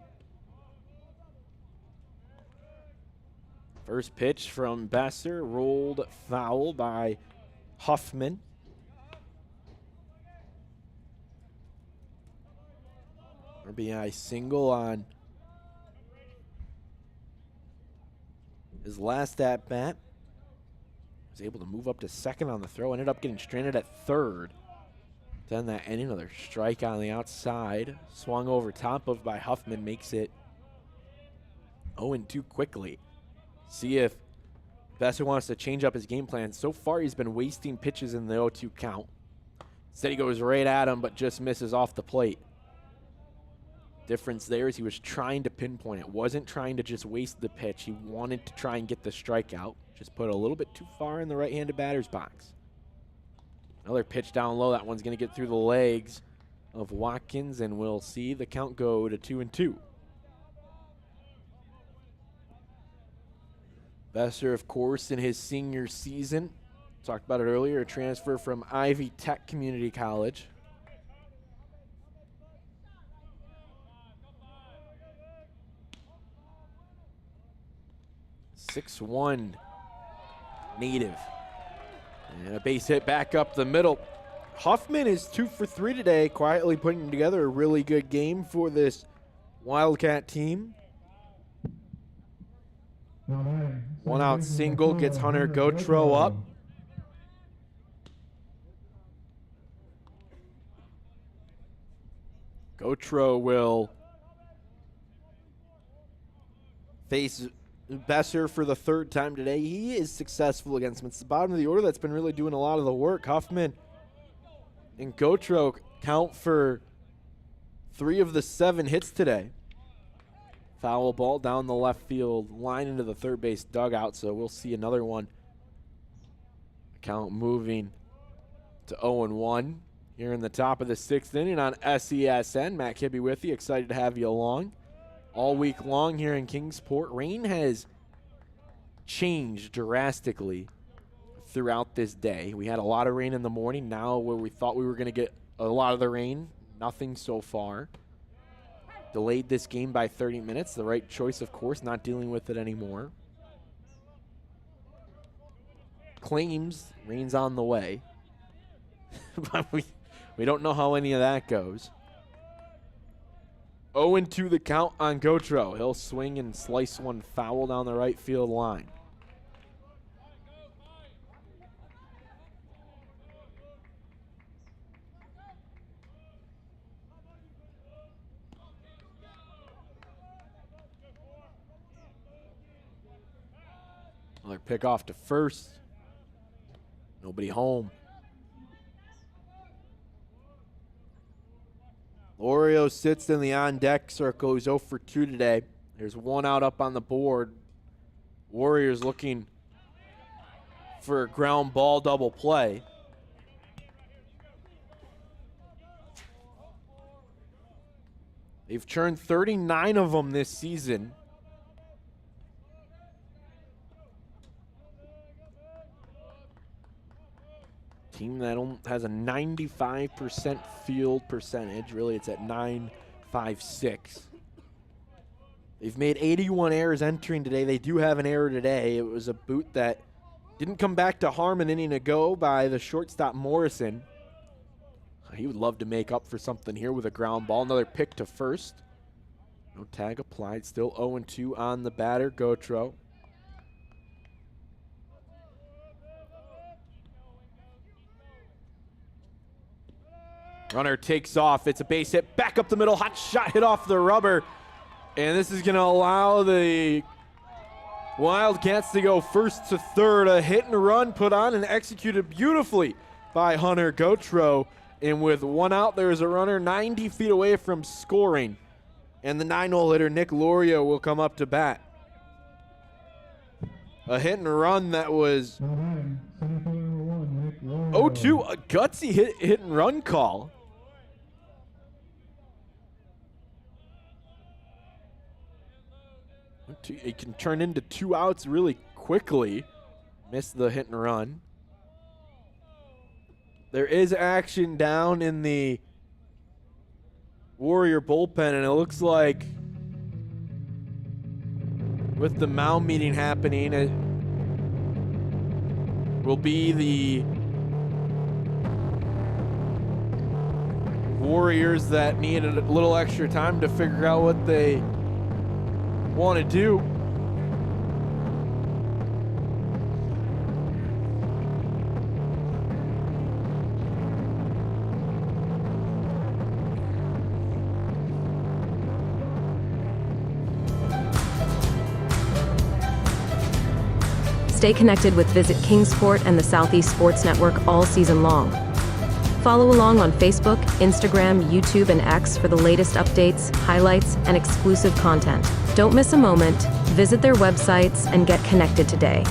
First pitch from Besser, rolled foul by Huffman. RBI single on his last at bat. Was able to move up to second on the throw. Ended up getting stranded at third. Then that inning, another strike on the outside. Swung over top of by Huffman. Makes it 0-2 quickly. See if Besser wants to change up his game plan. So far, he's been wasting pitches in the 0-2 count. Instead, he goes right at him, but just misses off the plate. Difference there is he was trying to pinpoint it. Wasn't trying to just waste the pitch. He wanted to try and get the strikeout. Just put a little bit too far in the right-handed batter's box. Another pitch down low. That one's going to get through the legs of Watkins, and we'll see the count go to 2-2. Besser, of course, in his senior season. Talked about it earlier, a transfer from Ivy Tech Community College. .61 native. And a base hit back up the middle. Huffman is 2 for 3 today, quietly putting together a really good game for this Wildcat team. One out single gets Hunter Gotro up. Gotro will face Besser for the third time today. He is successful against him. It's the bottom of the order that's been really doing a lot of the work. Huffman and Gotro count for 3 of the 7 hits today. Foul ball down the left field line into the third base dugout, so we'll see another one. Count moving to 0-1 here in the top of the 6th inning on SESN. Matt Kibbe with you. Excited to have you along. All week long here in Kingsport. Rain has changed drastically throughout this day. We had a lot of rain in the morning. Now where we thought we were going to get a lot of the rain, nothing so far. Delayed this game by 30 minutes. The right choice, of course, not dealing with it anymore. Claims rain's on the way. But we don't know how any of that goes. 0-2 the count on Gotro. He'll swing and slice one foul down the right field line. Another pick off to first. Nobody home. Lorio sits in the on-deck circle. He's 0 for 2 today. There's one out up on the board. Warriors looking for a ground ball double play. They've churned 39 of them this season. Team that has a 95% field percentage. Really, it's at 9.56. They've made 81 errors entering today. They do have an error today. It was a boot that didn't come back to harm an inning ago by the shortstop Morrison. He would love to make up for something here with a ground ball. Another pick to first. No tag applied. Still 0-2 on the batter, Gotro. Runner takes off. It's a base hit. Back up the middle. Hot shot hit off the rubber. And this is going to allow the Wildcats to go first to third. A hit and run put on and executed beautifully by Hunter Gotro. And with one out, there's a runner 90 feet away from scoring. And the 9-hole hitter, Nick Lorio, will come up to bat. A hit and run that was 0-2, a gutsy hit and run call. It can turn into 2 outs really quickly. Missed the hit and run. There is action down in the Warrior bullpen, and it looks like with the mound meeting happening, it will be the Warriors that needed a little extra time to figure out what they want to do. Stay connected with Visit Kingsport and the Southeast Sports Network all season long. Follow along on Facebook, Instagram, YouTube, and X for the latest updates, highlights, and exclusive content. Don't miss a moment. Visit their websites and get connected today.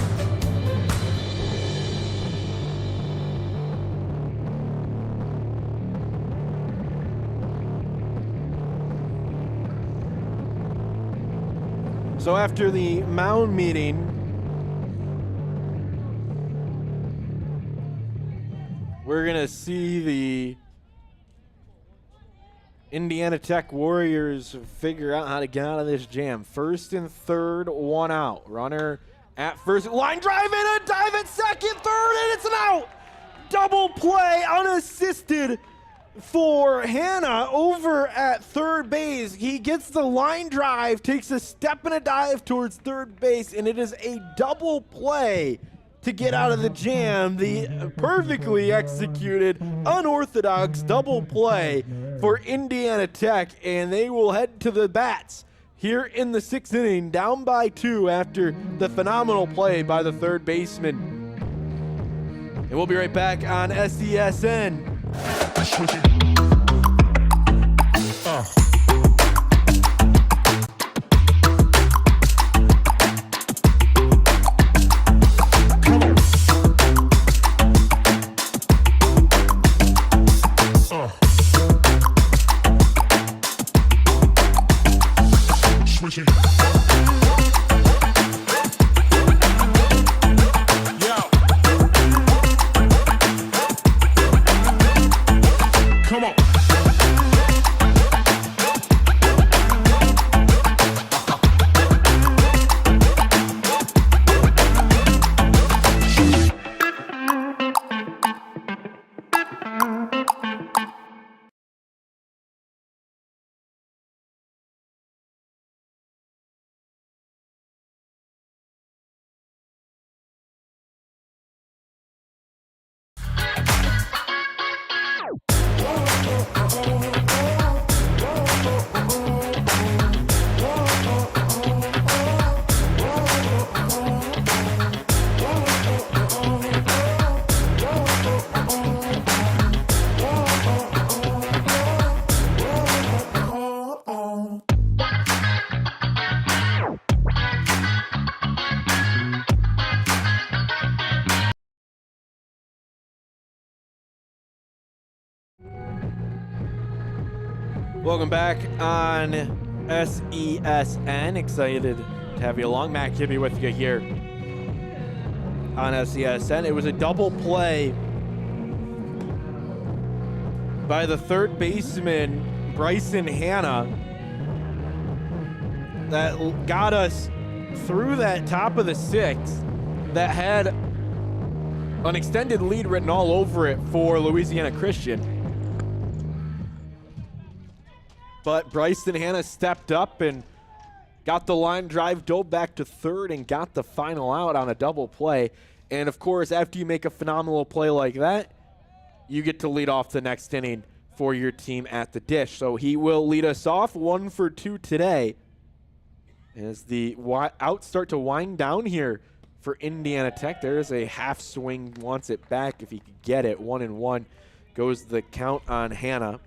So after the Mound meeting, we're going to see the Indiana Tech Warriors figure out how to get out of this jam. First and third, one out. Runner at first. Line drive in, a dive at second, third, and it's an out. Double play, unassisted for Hanna over at third base. He gets the line drive, takes a step and a dive towards third base, and it is a double play to get out of the jam. The perfectly executed, unorthodox double play for Indiana Tech, and they will head to the bats here in the 6th inning, down by 2 after the phenomenal play by the third baseman. And we'll be right back on SESN. Welcome back on SESN. Excited to have you along. Matt Kibbe with you here on SESN. It was a double play by the third baseman, Bryson Hanna, that got us through that top of the 6th that had an extended lead written all over it for Louisiana Christian. But Bryson Hanna stepped up and got the line drive, dove back to third, and got the final out on a double play. And, of course, after you make a phenomenal play like that, you get to lead off the next inning for your team at the dish. So he will lead us off 1 for 2 today as the outs start to wind down here for Indiana Tech. There's a half swing, wants it back if he could get it. 1-1 goes the count on Hanna.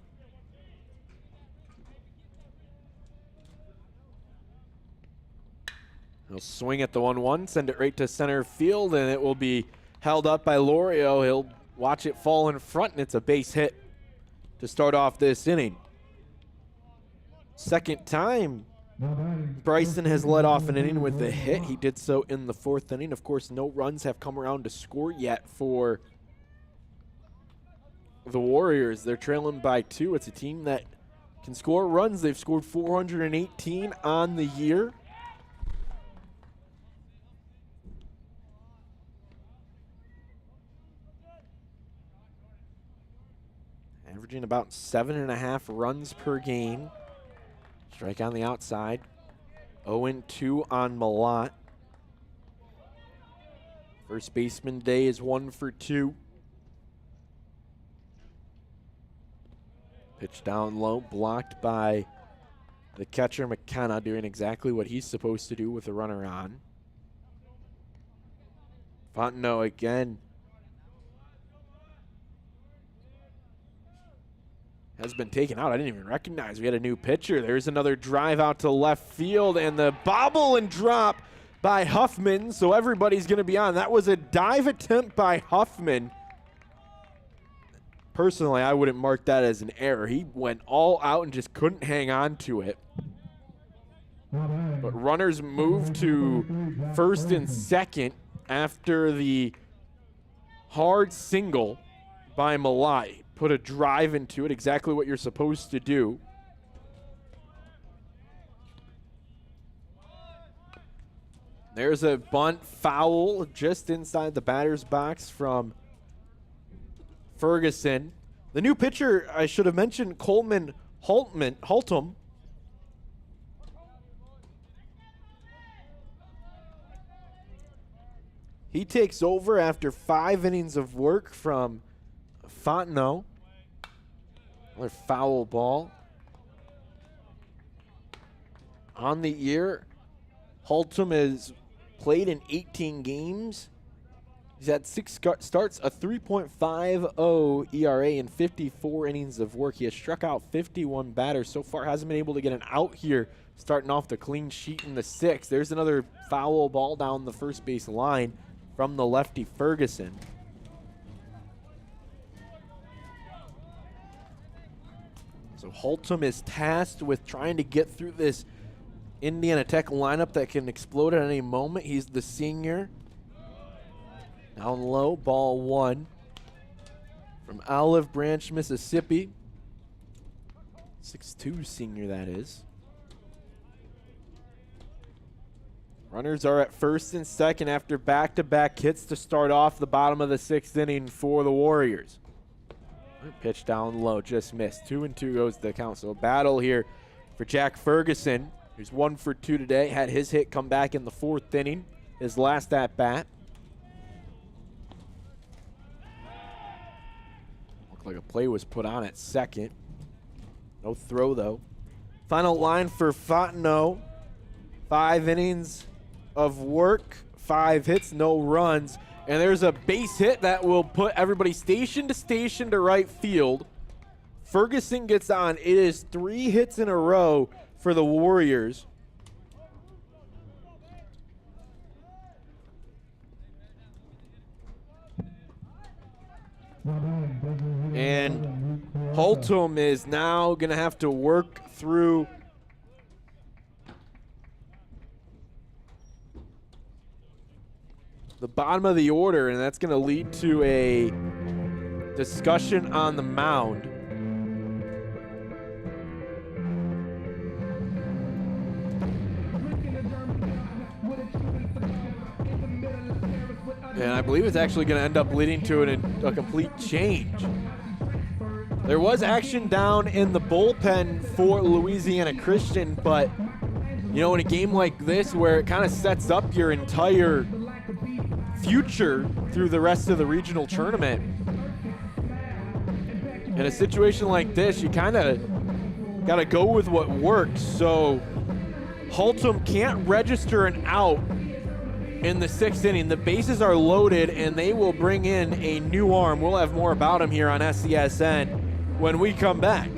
He'll swing at the 1-1, send it right to center field, and it will be held up by Lorio. He'll watch it fall in front, and it's a base hit to start off this inning. Second time Bryson has led off an inning with a hit. He did so in the 4th inning. Of course, no runs have come around to score yet for the Warriors. They're trailing by 2. It's a team that can score runs. They've scored 418 on the year. averaging about 7.5 runs per game. Strike on the outside. 0-2 on Malott. First baseman day is 1 for 2. Pitch down low, blocked by the catcher McKenna, doing exactly what he's supposed to do with the runner on. Fontenot again has been taken out. I didn't even recognize we had a new pitcher. There's another drive out to left field, and the bobble and drop by Huffman, so everybody's going to be on. That was a dive attempt by Huffman. Personally, I wouldn't mark that as an error. He went all out and just couldn't hang on to it. But runners move to first and second after the hard single by Malott. Put a drive into it, exactly what you're supposed to do. There's a bunt foul just inside the batter's box from Ferguson. The new pitcher, I should have mentioned, Coleman Haltom. He takes over after 5 innings of work from Fontenot. Another foul ball. On the year, Haltom has played in 18 games. He's had 6 starts, a 3.50 ERA, and 54 innings of work. He has struck out 51 batters so far. Hasn't been able to get an out here, starting off the clean sheet in the 6th. There's another foul ball down the first base line from the lefty Ferguson. So Haltom is tasked with trying to get through this Indiana Tech lineup that can explode at any moment. He's the senior. Down low, ball 1 from Olive Branch, Mississippi. 6'2" senior, that is. Runners are at first and second after back-to-back hits to start off the bottom of the 6th inning for the Warriors. Pitch down low, just missed. 2-2 goes the count. So a battle here for Jack Ferguson, who's 1 for 2 today. Had his hit come back in the 4th inning, his last at bat. Looked like a play was put on at second. No throw, though. Final line for Fontenot. 5 innings of work, 5 hits, no runs. And there's a base hit that will put everybody station to right field. Ferguson gets on. It is 3 hits in a row for the Warriors. And Haltom is now going to have to work through the bottom of the order, and that's going to lead to a discussion on the mound. And I believe it's actually going to end up leading to a complete change. There was action down in the bullpen for Louisiana Christian, but, you know, in a game like this where it kind of sets up your entire future through the rest of the regional tournament, in a situation like this, you kind of got to go with what works. So Haltom can't register an out in the 6th inning. The bases are loaded, and they will bring in a new arm. We'll have more about him here on SCSN when we come back.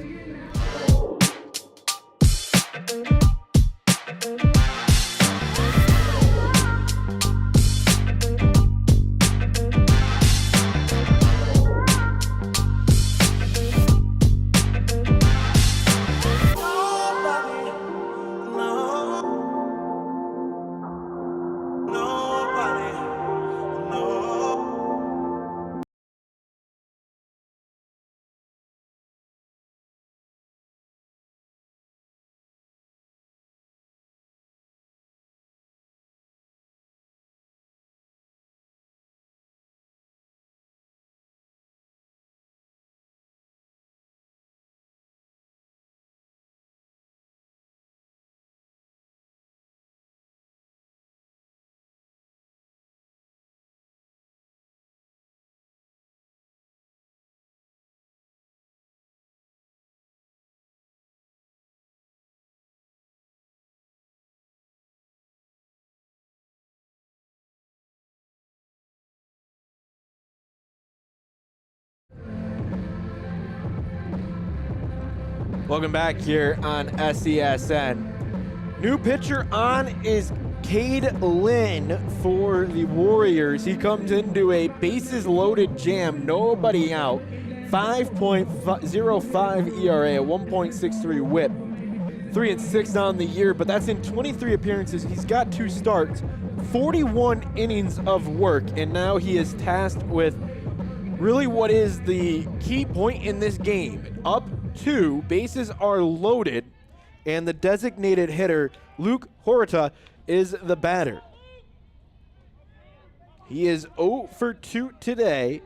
Welcome back here on SESN. New pitcher on is Cade Lynn for the Warriors. He comes into a bases loaded jam, nobody out. 5.05 ERA, a 1.63 whip. 3-6 on the year, but that's in 23 appearances. He's got 2 starts, 41 innings of work, and now he is tasked with really what is the key point in this game. Up 2, bases are loaded, and the designated hitter, Luke Horta, is the batter. He is 0 for 2 today,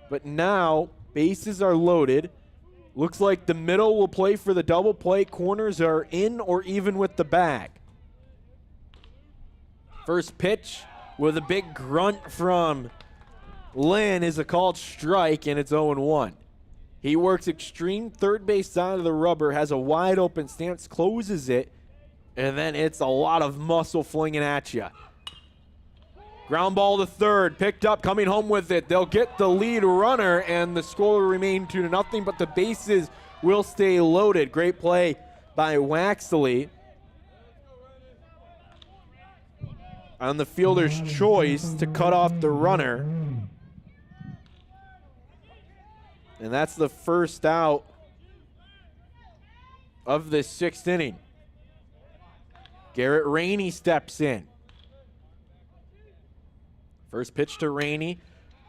but now bases are loaded. Looks like the middle will play for the double play. Corners are in or even with the bag. First pitch with a big grunt from Lynn is a called strike, and it's 0-1. He works extreme third base side of the rubber, has a wide open stance, closes it, and then it's a lot of muscle flinging at you. Ground ball to third, picked up, coming home with it. They'll get the lead runner, and the score will remain 2-0, but the bases will stay loaded. Great play by Waxley on the fielder's choice to cut off the runner. And that's the first out of the 6th inning. Garrett Rainey steps in. First pitch to Rainey.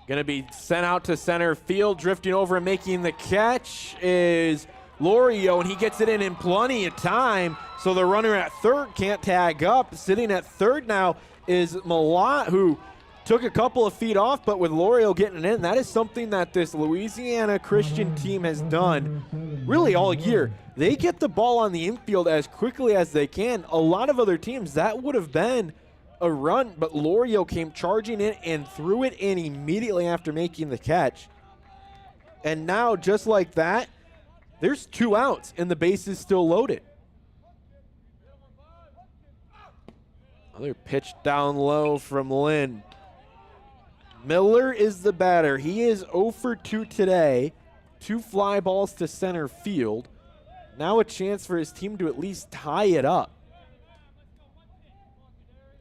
Going to be sent out to center field. Drifting over and making the catch is Lorio, and he gets it in plenty of time. So the runner at third can't tag up. Sitting at third now is Malott, who took a couple of feet off, but with Lorio getting it in, that is something that this Louisiana Christian team has done really all year. They get the ball on the infield as quickly as they can. A lot of other teams, that would have been a run, but Lorio came charging in and threw it in immediately after making the catch. And now, just like that, there's 2 outs and the base is still loaded. Another pitch down low from Lynn. Miller is the batter. He is 0 for 2 today. 2 fly balls to center field. Now a chance for his team to at least tie it up.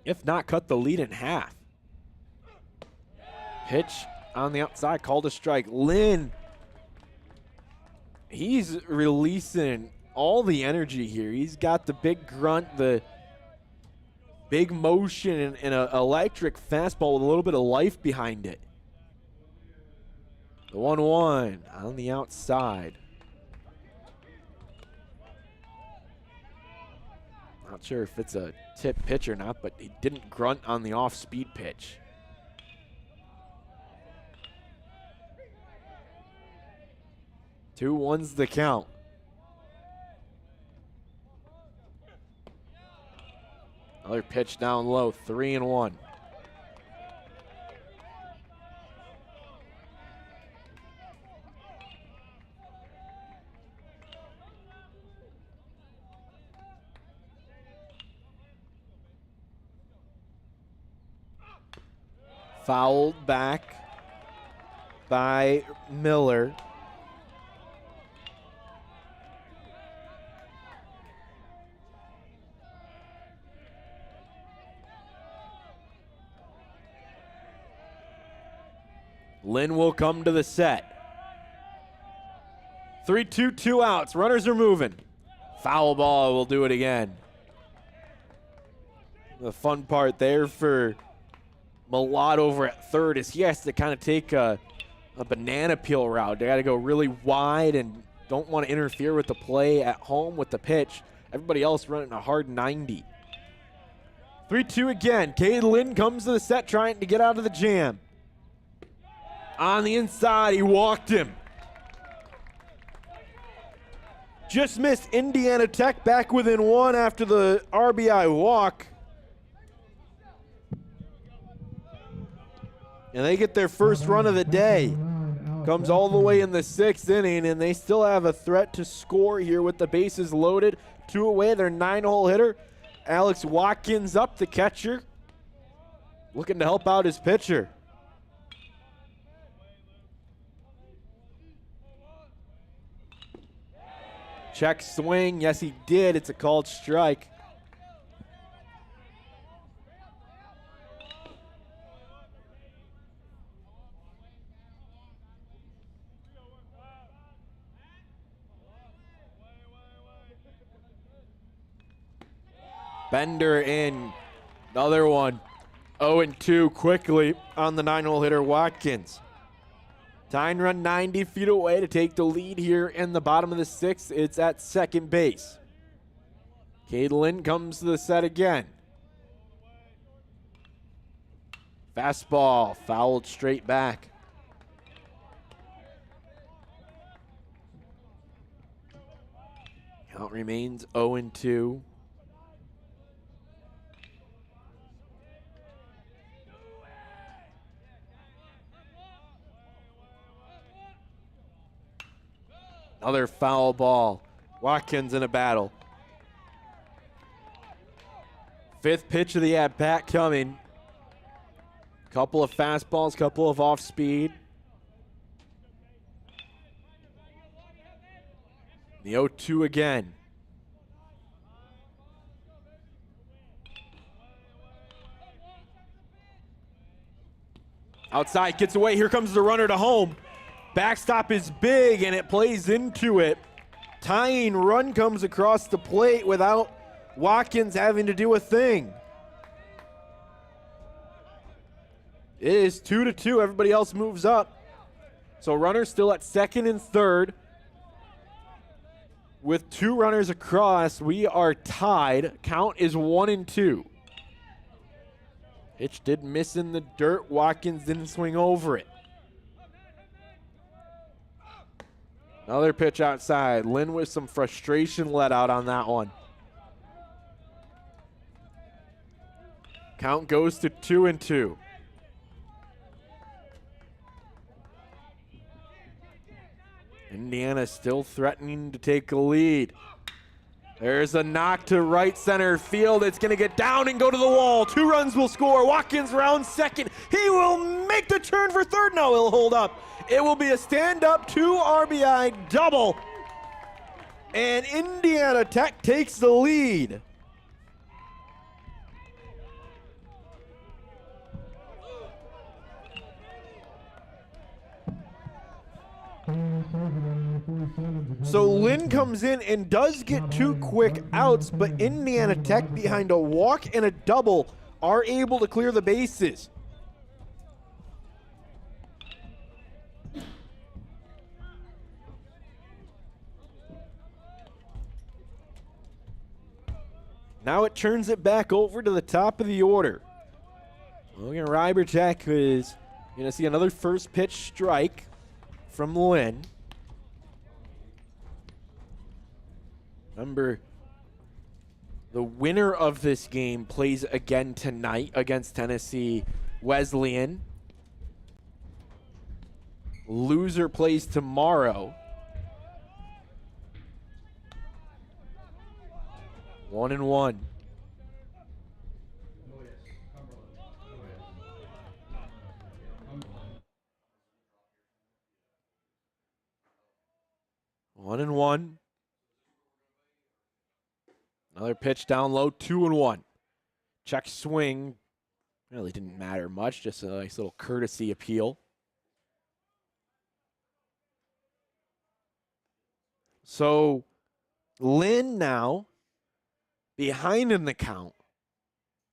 If not, cut the lead in half. Pitch on the outside, called a strike. Lynn, he's releasing all the energy here. He's got the big grunt, the big motion, and an electric fastball with a little bit of life behind it. The 1-1 on the outside. Not sure if it's a tip pitch or not, but he didn't grunt on the off-speed pitch. Two ones the count. Another pitch down low, 3-1. Fouled back by Miller. Lynn will come to the set. 3-2, 2 outs. Runners are moving. Foul ball will do it again. The fun part there for Malott over at third is he has to kind of take a banana peel route. They got to go really wide and don't want to interfere with the play at home with the pitch. Everybody else running a hard 90. 3-2 again. Cade Lynn comes to the set trying to get out of the jam. On the inside, he walked him. Just missed Indiana Tech back within 1 after the RBI walk. And they get their first run of the day. Comes all the way in the 6th inning, and they still have a threat to score here with the bases loaded. 2 away, their 9-hole hitter. Alex Watkins up, the catcher, looking to help out his pitcher. Check swing. Yes, he did. It's a called strike. Bender in. Another one. 0-2 quickly on the 9-hole hitter Watkins. Tying run 90 feet away to take the lead here in the bottom of the 6th. It's at second base. Cade Lynn comes to the set again. Fastball fouled straight back. Count remains 0-2. Another foul ball. Watkins in a battle. 5th pitch of the at-bat coming. Couple of fastballs, couple of off-speed. The 0-2 again. Outside, gets away. Here comes the runner to home. Backstop is big, and it plays into it. Tying run comes across the plate without Watkins having to do a thing. It is 2-2. Everybody else moves up. So runners still at second and third. With 2 runners across, we are tied. Count is 1-2. Pitch did miss in the dirt. Watkins didn't swing over it. Another pitch outside. Lynn with some frustration let out on that one. Count goes to 2-2. Indiana still threatening to take a lead. There's a knock to right center field. It's going to get down and go to the wall. 2 runs will score. Watkins rounds second. He will make the turn for third. No, he'll hold up. It will be a stand-up 2 RBI double. And Indiana Tech takes the lead. So Lynn comes in and does get 2 quick outs, but Indiana Tech, behind a walk and a double, are able to clear the bases. Now it turns it back over to the top of the order. Logan Rybercheck is going to see another first pitch strike from Lynn. Remember, the winner of this game plays again tonight against Tennessee Wesleyan. Loser plays tomorrow. 1-1. One and one. Another pitch down low, 2-1. Check swing. Really didn't matter much, just a nice little courtesy appeal. So Lynn now behind in the count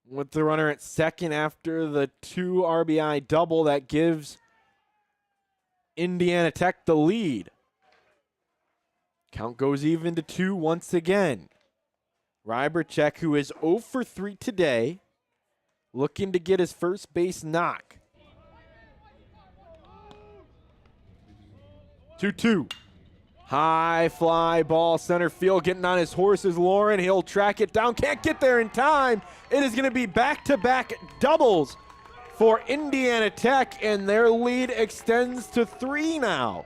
with the runner at second after the 2 RBI double that gives Indiana Tech the lead. Count goes even to 2 once again. Rybercheck, who is 0 for 3 today, looking to get his first base knock. 2-2. High fly ball center field, getting on his horse is Lauren. He'll track it down, can't get there in time. It is going to be back-to-back doubles for Indiana Tech, and their lead extends to 3 now.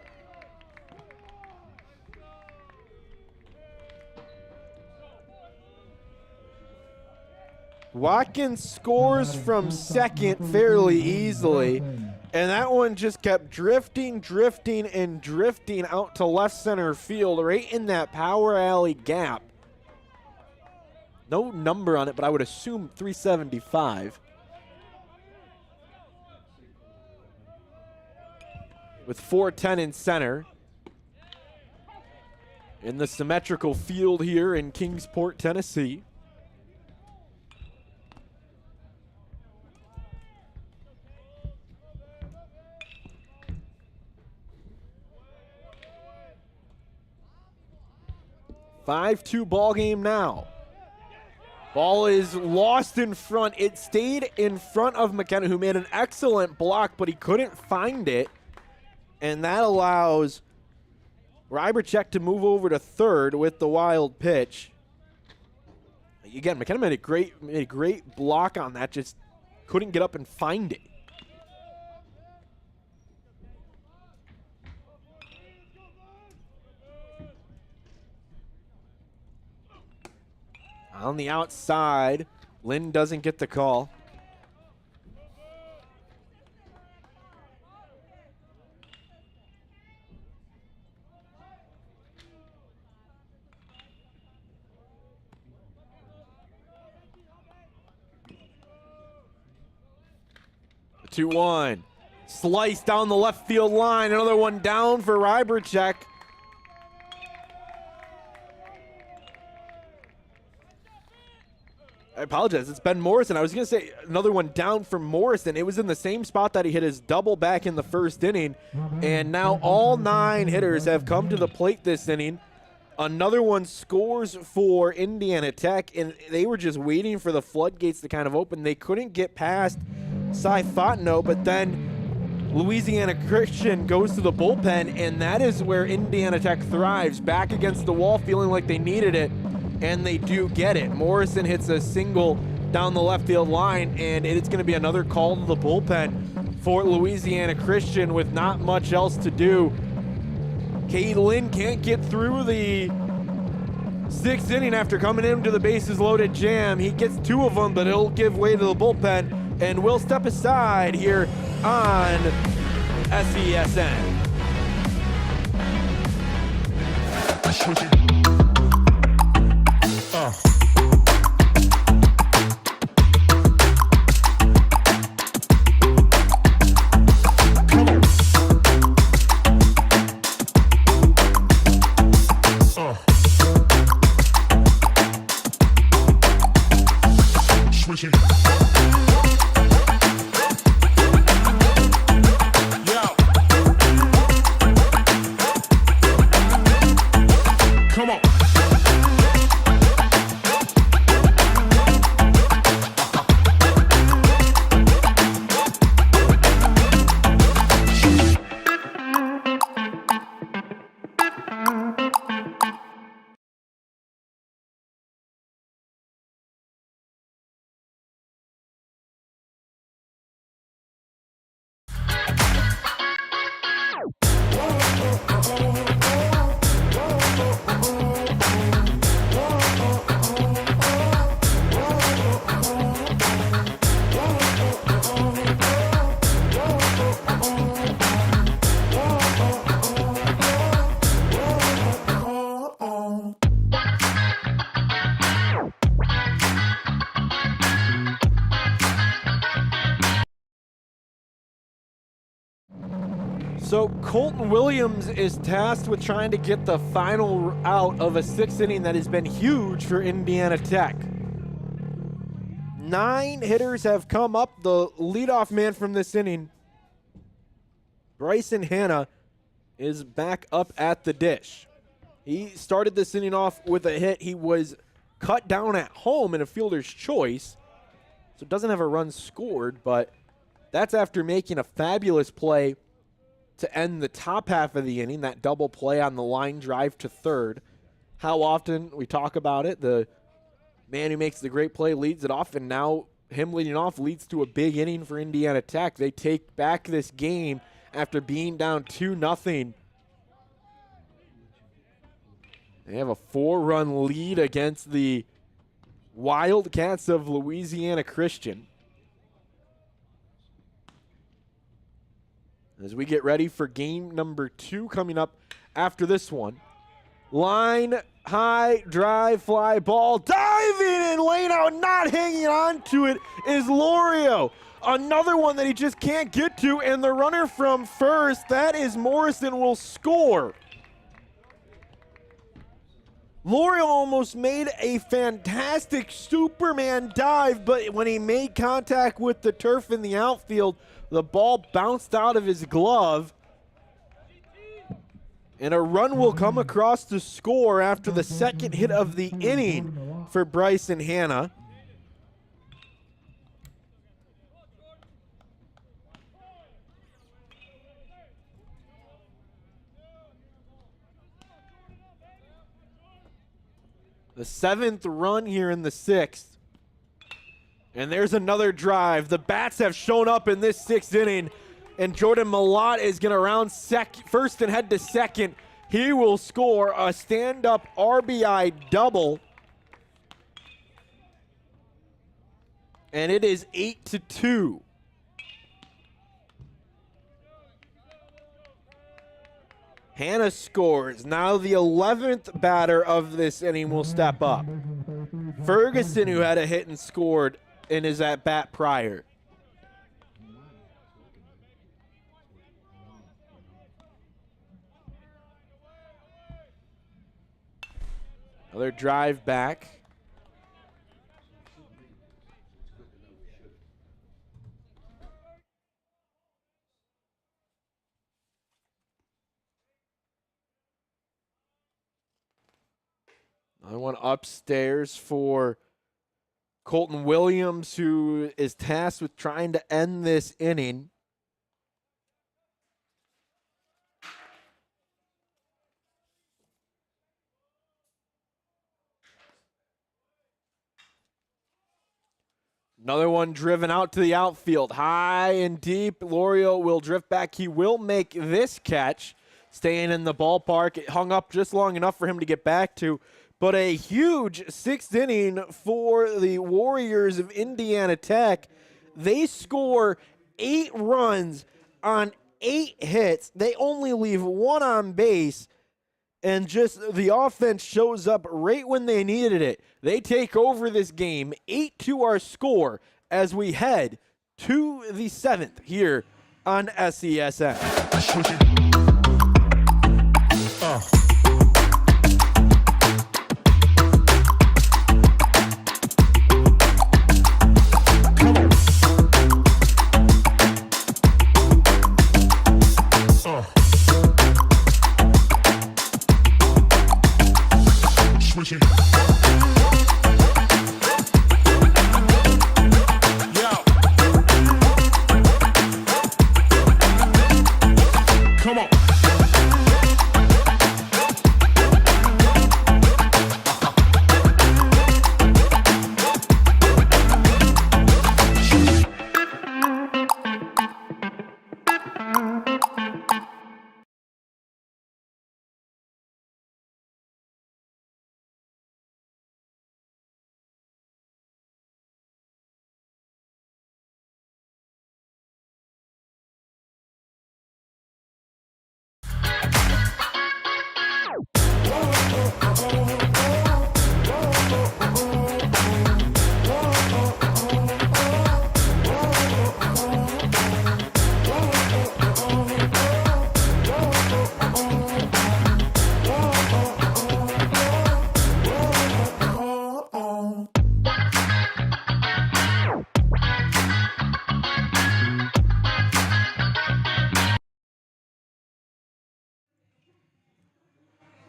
Watkins scores from second fairly easily, And that one just kept drifting out to left center field, right in that power alley gap. No number on it, but I would assume 375. With 410 in center. In the symmetrical field here in Kingsport, Tennessee. Five-2 ball game now. Ball is lost in front. It stayed in front of McKenna, who made an excellent block, but he couldn't find it. And that allows Rybercheck to move over to third with the wild pitch. Again, McKenna made a great block on that, just couldn't get up and find it. On the outside, Lynn doesn't get the call. The 2-1. Slice down the left field line. Another one down for Rybercheck. I apologize. It's Ben Morrison. I was going to say another one down from Morrison. It was in the same spot that he hit his double back in the first inning. And now all 9 hitters have come to the plate this inning. Another one scores for Indiana Tech, and they were just waiting for the floodgates to kind of open. They couldn't get past Cy Fontenot, but then Louisiana Christian goes to the bullpen, and that is where Indiana Tech thrives. Back against the wall, feeling like they needed it. And they do get it. Morrison hits a single down the left field line, and it's going to be another call to the bullpen for Louisiana Christian with not much else to do. Cade Lynn can't get through the 6th inning after coming into the bases loaded jam. He gets 2 of them, but he'll give way to the bullpen, and we'll step aside here on SESN. So Colton Williams is tasked with trying to get the final out of a 6th inning that has been huge for Indiana Tech. 9 hitters have come up. The leadoff man from this inning, Bryson Hanna, is back up at the dish. He started this inning off with a hit. He was cut down at home in a fielder's choice, so doesn't have a run scored, but that's after making a fabulous play to end the top half of the inning, that double play on the line drive to third. How often we talk about it, the man who makes the great play leads it off, and now him leading off leads to a big inning for Indiana Tech. They take back this game after being down 2-0. They have a 4-run lead against the Wildcats of Louisiana Christian. as we get ready for game number 2 coming up after this one. Line, high, drive, fly ball, diving in lane out, not hanging on to it is Lorio. Another one that he just can't get to, and the runner from first, that is Morrison, will score. Lorio almost made a fantastic Superman dive, but when he made contact with the turf in the outfield, the ball bounced out of his glove. And a run will come across to score after the second hit of the inning for Bryson Hanna. The 7th run here in the 6th. And there's another drive. The bats have shown up in this 6th inning, and Jordan Malott is going to round first and head to second. He will score a stand-up RBI double. And it is 8-2. Hanna scores. Now the 11th batter of this inning will step up. Ferguson, who had a hit and scored in his at-bat prior. Another drive back. Another one upstairs for Colton Williams, who is tasked with trying to end this inning. Another one driven out to the outfield. High and deep. Lorio will drift back. He will make this catch, staying in the ballpark. It hung up just long enough for him to get back to. But a huge 6th inning for the Warriors of Indiana Tech. They score 8 runs on 8 hits. They only leave 1 on base. And just the offense shows up right when they needed it. They take over this game, 8-2 our score, as we head to the 7th here on SESN.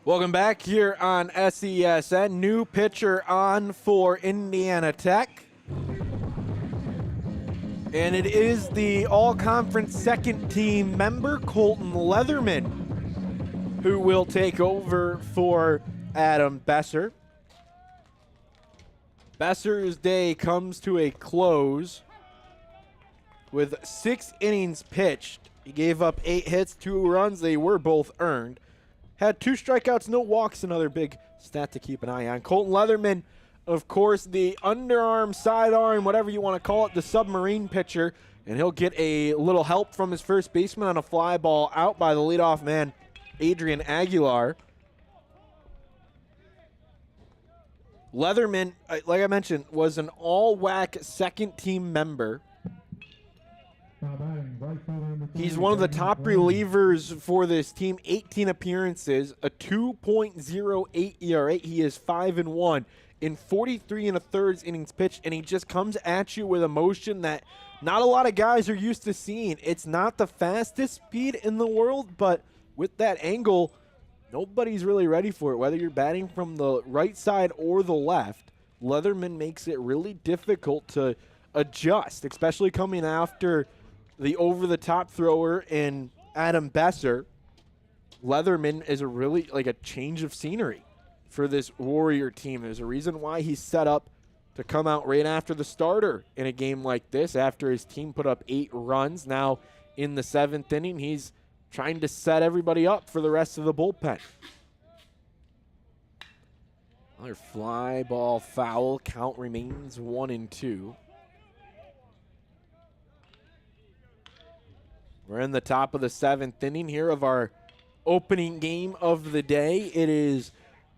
Welcome back here on SESN. New pitcher on for Indiana Tech. And it is the all-conference second team member, Colton Leatherman, who will take over for Adam Besser. Besser's day comes to a close with 6 innings pitched. He gave up 8 hits, 2 runs. They were both earned. Had 2 strikeouts, no walks, another big stat to keep an eye on. Colton Leatherman, of course, the underarm, sidearm, whatever you want to call it, the submarine pitcher. And he'll get a little help from his first baseman on a fly ball out by the leadoff man, Adrian Aguilar. Leatherman, like I mentioned, was an all-WAC second-team member. He's one of the top relievers for this team, 18 appearances, a 2.08 ERA. He is 5-1 in 43 1/3 innings pitched, and he just comes at you with a motion that not a lot of guys are used to seeing. It's not the fastest speed in the world, but with that angle, nobody's really ready for it, whether you're batting from the right side or the left. Leatherman makes it really difficult to adjust, especially coming after the over-the-top thrower in Adam Besser. Leatherman is a really like a change of scenery for this Warrior team. There's a reason why he's set up to come out right after the starter in a game like this after his team put up 8 runs. Now in the 7th inning, he's trying to set everybody up for the rest of the bullpen. Another fly ball foul. Count remains 1-2. We're in the top of the 7th inning here of our opening game of the day. It is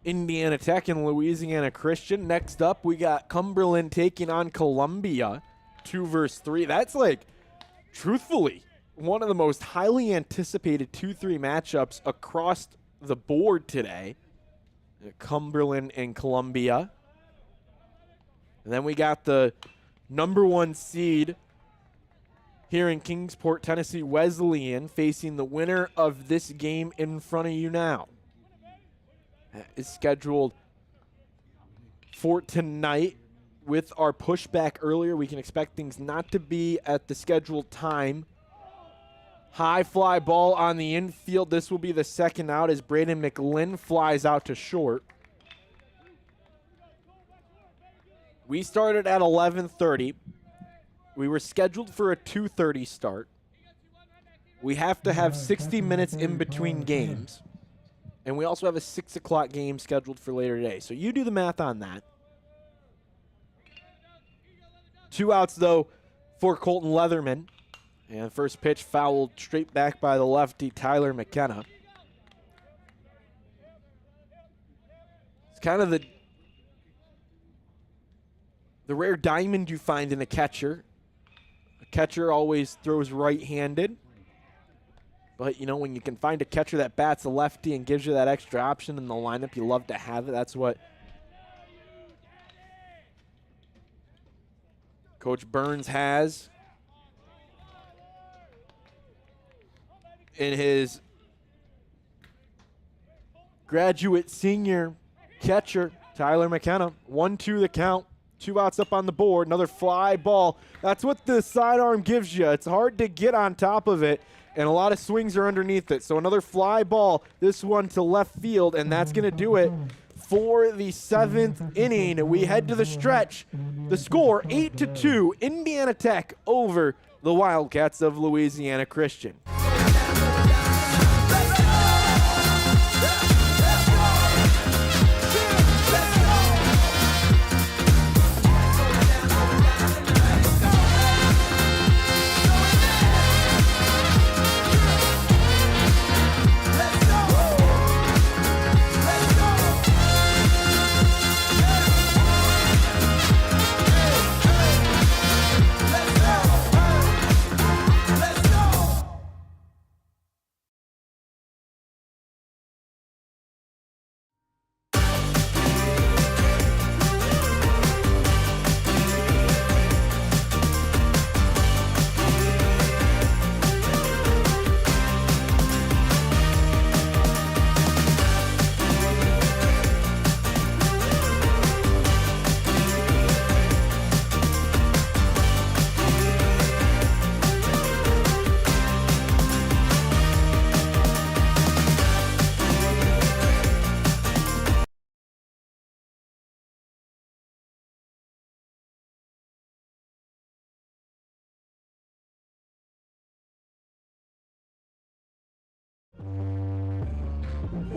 Indiana Tech and Louisiana Christian. Next up, we got Cumberland taking on Columbia, 2 versus 3. That's like, truthfully, one of the most highly anticipated 2-3 matchups across the board today. Cumberland and Columbia. And then we got the number 1 seed here in Kingsport, Tennessee, Wesleyan, facing the winner of this game in front of you now. That is scheduled for tonight. With our pushback earlier, we can expect things not to be at the scheduled time. High fly ball on the infield. This will be the second out as Braden McLinn flies out to short. We started at 11:30. We were scheduled for a 2:30 start. We have to have 60 minutes in between games. And we also have a 6 o'clock game scheduled for later today. So you do the math on that. 2 outs, though, for Colton Leatherman. And first pitch fouled straight back by the lefty, Tyler McKenna. It's kind of the rare diamond you find in a catcher. A catcher always throws right-handed. But, you know, when you can find a catcher that bats a lefty and gives you that extra option in the lineup, you love to have it. That's what Coach Burns has in his graduate senior catcher, Tyler McKenna. 1-2 the count. 2 outs up on the board. Another fly ball. That's what the sidearm gives you. It's hard to get on top of it, and a lot of swings are underneath it. So another fly ball, this one to left field, and that's going to do it for the 7th inning. We head to the stretch. The score, 8-2, Indiana Tech over the Wildcats of Louisiana Christian.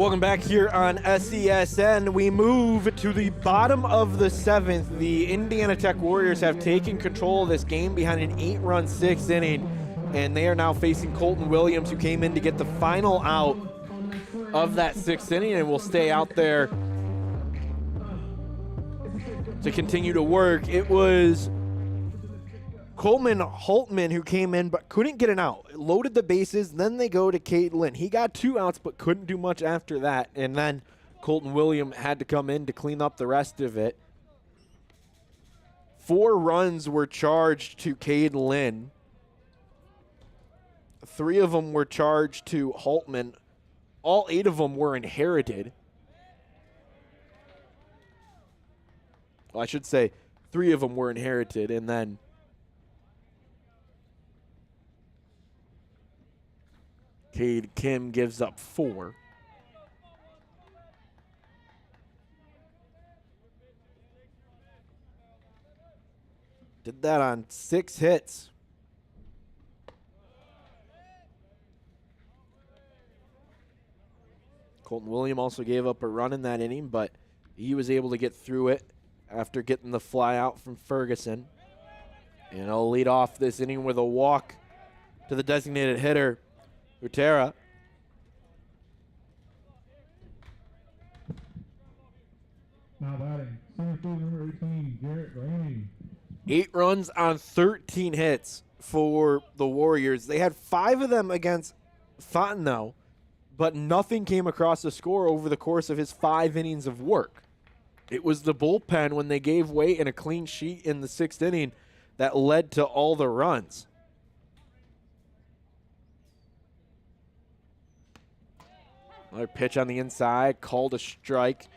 Welcome back here on SESN. We move to the bottom of the 7th. The Indiana Tech Warriors have taken control of this game behind an 8-run 6th inning, and they are now facing Colton Williams, who came in to get the final out of that 6th inning and will stay out there to continue to work. It was Coleman Holtman who came in but couldn't get an out. Loaded the bases, then they go to Cade Lynn. He got 2 outs but couldn't do much after that, and then Colton Williams had to come in to clean up the rest of it. 4 runs were charged to Cade Lynn. 3 of them were charged to Holtman. All 8 of them were inherited. Well, I should say 3 of them were inherited, and then Cade Kim gives up 4. Did that on 6 hits. Colton Williams also gave up a run in that inning, but he was able to get through it after getting the fly out from Ferguson. And I'll lead off this inning with a walk to the designated hitter, Utera. Now batting, center field number 18, Garrett Rainey. 8 runs on 13 hits for the Warriors. They had 5 of them against Fontenot, but nothing came across the score over the course of his 5 innings of work. It was the bullpen when they gave way in a clean sheet in the 6th inning that led to all the runs. Another pitch on the inside, called a strike.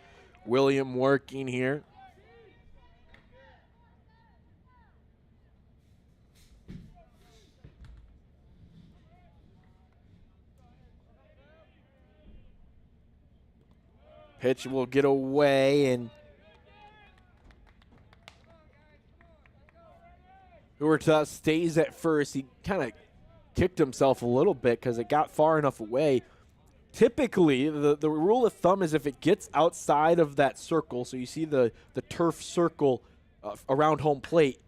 William working here. Pitch will get away, and Huerta stays at first. He kind of kicked himself a little bit because it got far enough away. Typically, the rule of thumb is if it gets outside of that circle, so you see the turf circle around home plate,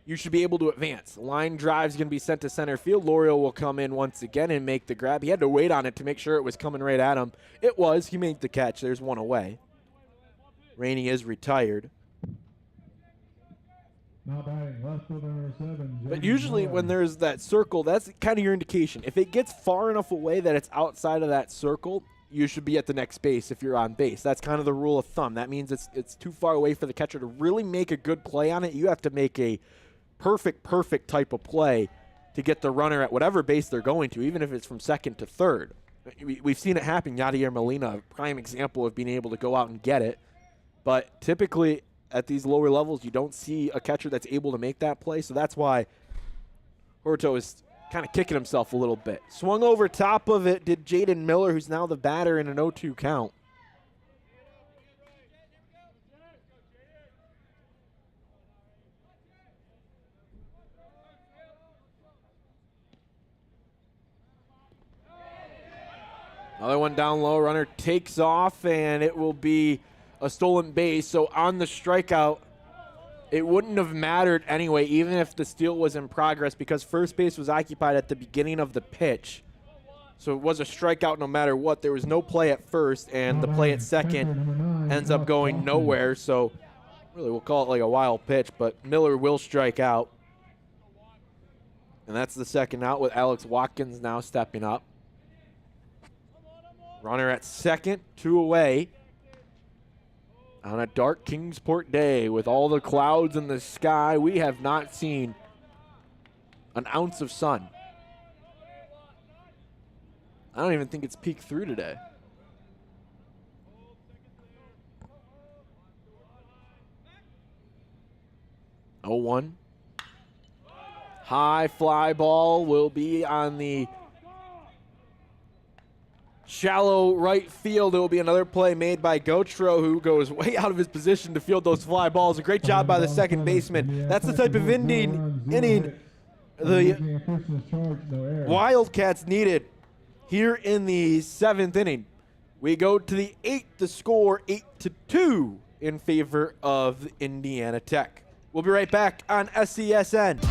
you should be able to advance. Line drive's going to be sent to center field. L'Oreal will come in once again and make the grab. He had to wait on it to make sure it was coming right at him. It was. He made the catch. There's one away. Rainey is retired. Now batting, left field number 7. But usually when there's that circle, that's kind of your indication. If it gets far enough away that it's outside of that circle, you should be at the next base if you're on base. That's kind of the rule of thumb. That means it's too far away for the catcher to really make a good play on it. You have to make a perfect type of play to get the runner at whatever base they're going to, even if it's from second to third. We've seen it happen. Yadier Molina, a prime example of being able to go out and get it. But typically at these lower levels, you don't see a catcher that's able to make that play. So that's why Huerta is kind of kicking himself a little bit. Swung over top of it did Jaden Miller, who's now the batter in an 0-2 count. Another one down low. Runner takes off, and it will be a stolen base. So on the strikeout, it wouldn't have mattered anyway, even if the steal was in progress, because first base was occupied at the beginning of the pitch. So it was a strikeout no matter what. There was no play at first, and the play at second ends up going nowhere. So really, we'll call it like a wild pitch, but Miller will strike out. And that's the second out with Alex Watkins now stepping up. Runner at second, 2 away. On a dark Kingsport day with all the clouds in the sky, we have not seen an ounce of sun. I don't even think it's peeked through today. Oh, 1. High fly ball will be on the shallow right field. It will be another play made by Gotro, who goes way out of his position to field those fly balls. A great job by the second baseman. That's the type of inning the Wildcats needed here in the 7th inning. We go to the 8th, the score 8-2 in favor of Indiana Tech. We'll be right back on SESN.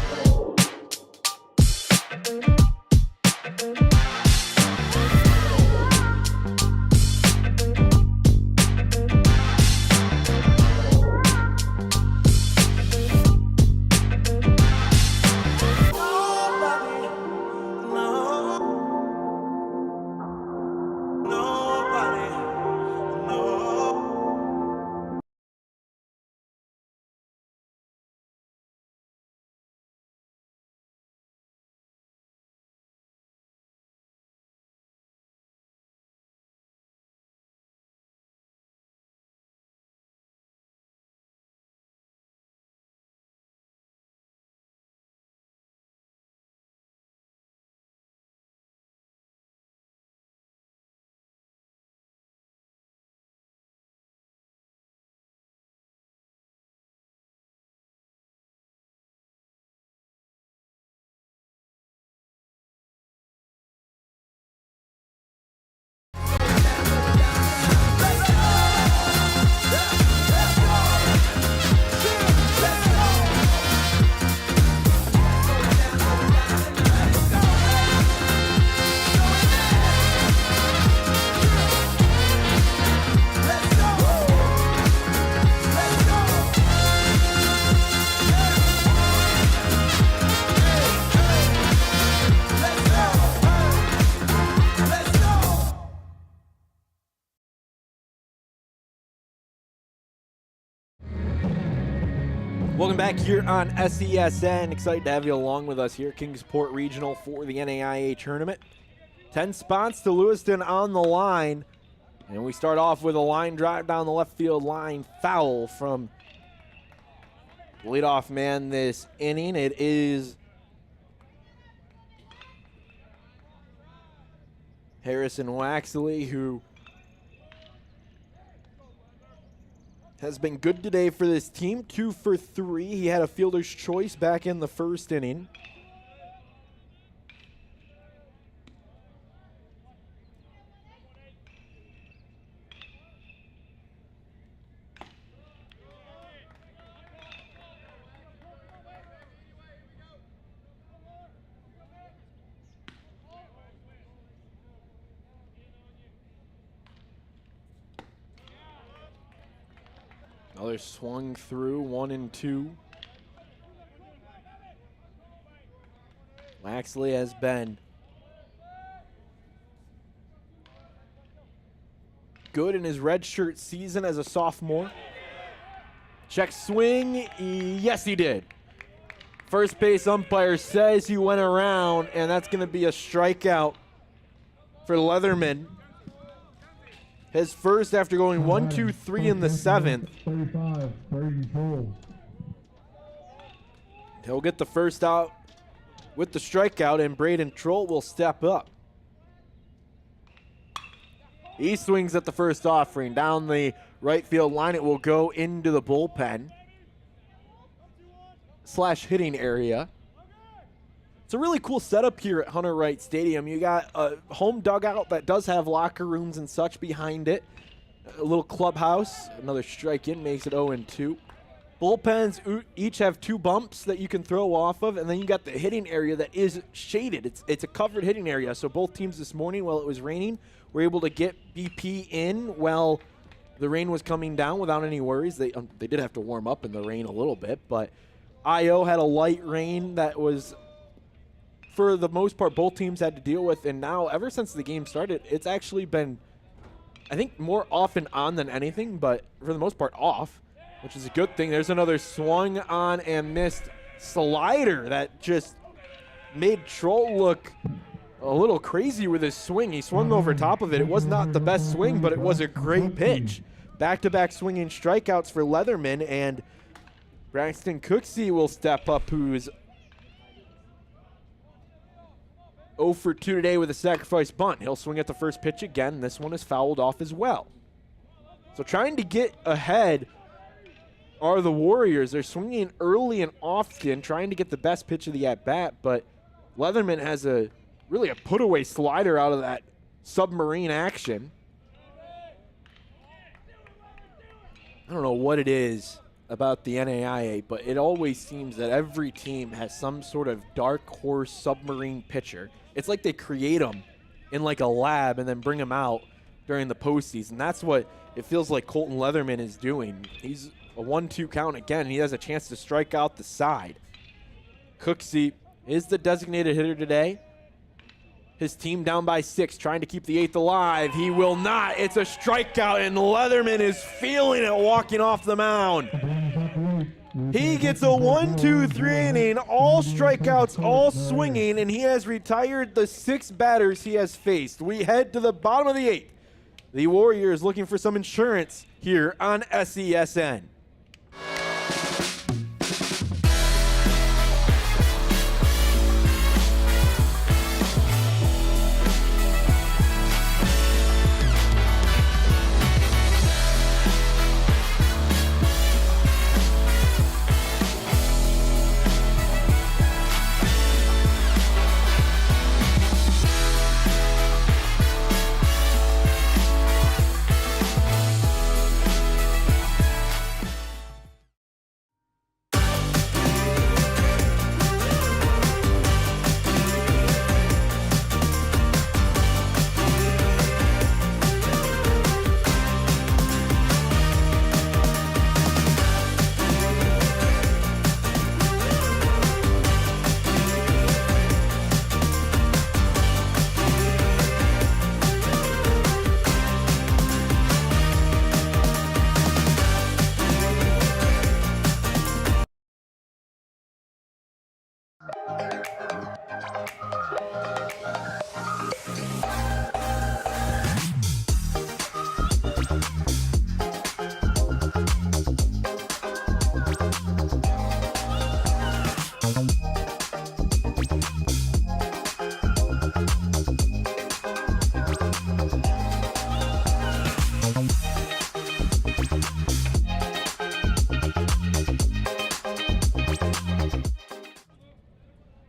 Welcome back here on SESN. Excited to have you along with us here, Kingsport Regional for the NAIA tournament. 10 spots to Lewiston on the line. And we start off with a line drive down the left field line, foul from the leadoff man this inning. It is Harrison Waxley, who has been good today for this team. 2 for 3. He had a fielder's choice back in the first inning. Another swung through, 1-2. Waxley has been good in his redshirt season as a sophomore. Check swing, yes he did. First base umpire says he went around, and that's going to be a strikeout for Leatherman. His first after going 1, 2, 3 in the 7th. 35, 34. He'll get the first out with the strikeout, and Braden Troll will step up. He swings at the first offering. Down the right field line, it will go into the bullpen / hitting area. It's a really cool setup here at Hunter Wright Stadium. You got a home dugout that does have locker rooms and such behind it. A little clubhouse. Another strike in makes it 0-2. Bullpens each have 2 bumps that you can throw off of, and then you got the hitting area that is shaded. It's a covered hitting area. So both teams this morning, while it was raining, were able to get BP in while the rain was coming down without any worries. They did have to warm up in the rain a little bit, but IO had a light rain that was, for the most part, both teams had to deal with. And now, ever since the game started, it's actually been, I think, more often on than anything, but for the most part off, which is a good thing. There's another swung on and missed slider that just made Troll look a little crazy with his swing. He swung over top of it. It was not the best swing, but it was a great pitch. Back-to-back swinging strikeouts for Leatherman, and Braxton Cooksey will step up, who's 0 for 2 today with a sacrifice bunt. He'll swing at the first pitch again. This one is fouled off as well. So trying to get ahead are the Warriors. They're swinging early and often, trying to get the best pitch of the at-bat, but Leatherman has really a put-away slider out of that submarine action. I don't know what it is about the NAIA, but it always seems that every team has some sort of dark horse submarine pitcher. It's like they create them in like a lab and then bring them out during the postseason. That's what it feels like Colton Leatherman is doing. He's a 1-2 count again, and he has a chance to strike out the side. Cooksey is the designated hitter today. His team down by 6, trying to keep the 8th alive. He will not. It's a strikeout, and Leatherman is feeling it walking off the mound. He gets a 1-2-3 inning, all strikeouts, all swinging, and he has retired the 6 batters he has faced. We head to the bottom of the 8th. The Warriors looking for some insurance here on SESN.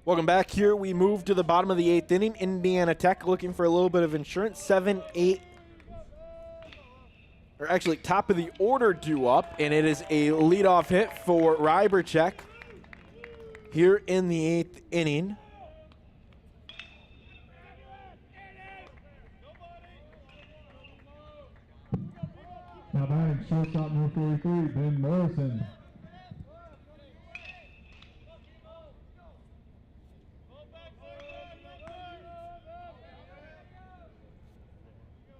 Welcome back. Here we move to the bottom of the 8th inning. Indiana Tech looking for a little bit of insurance. 7, 8, or actually top of the order due up, and it is a leadoff hit for Ryberchek here in the 8th inning. Now batting shortstop number 43, Ben Morrison.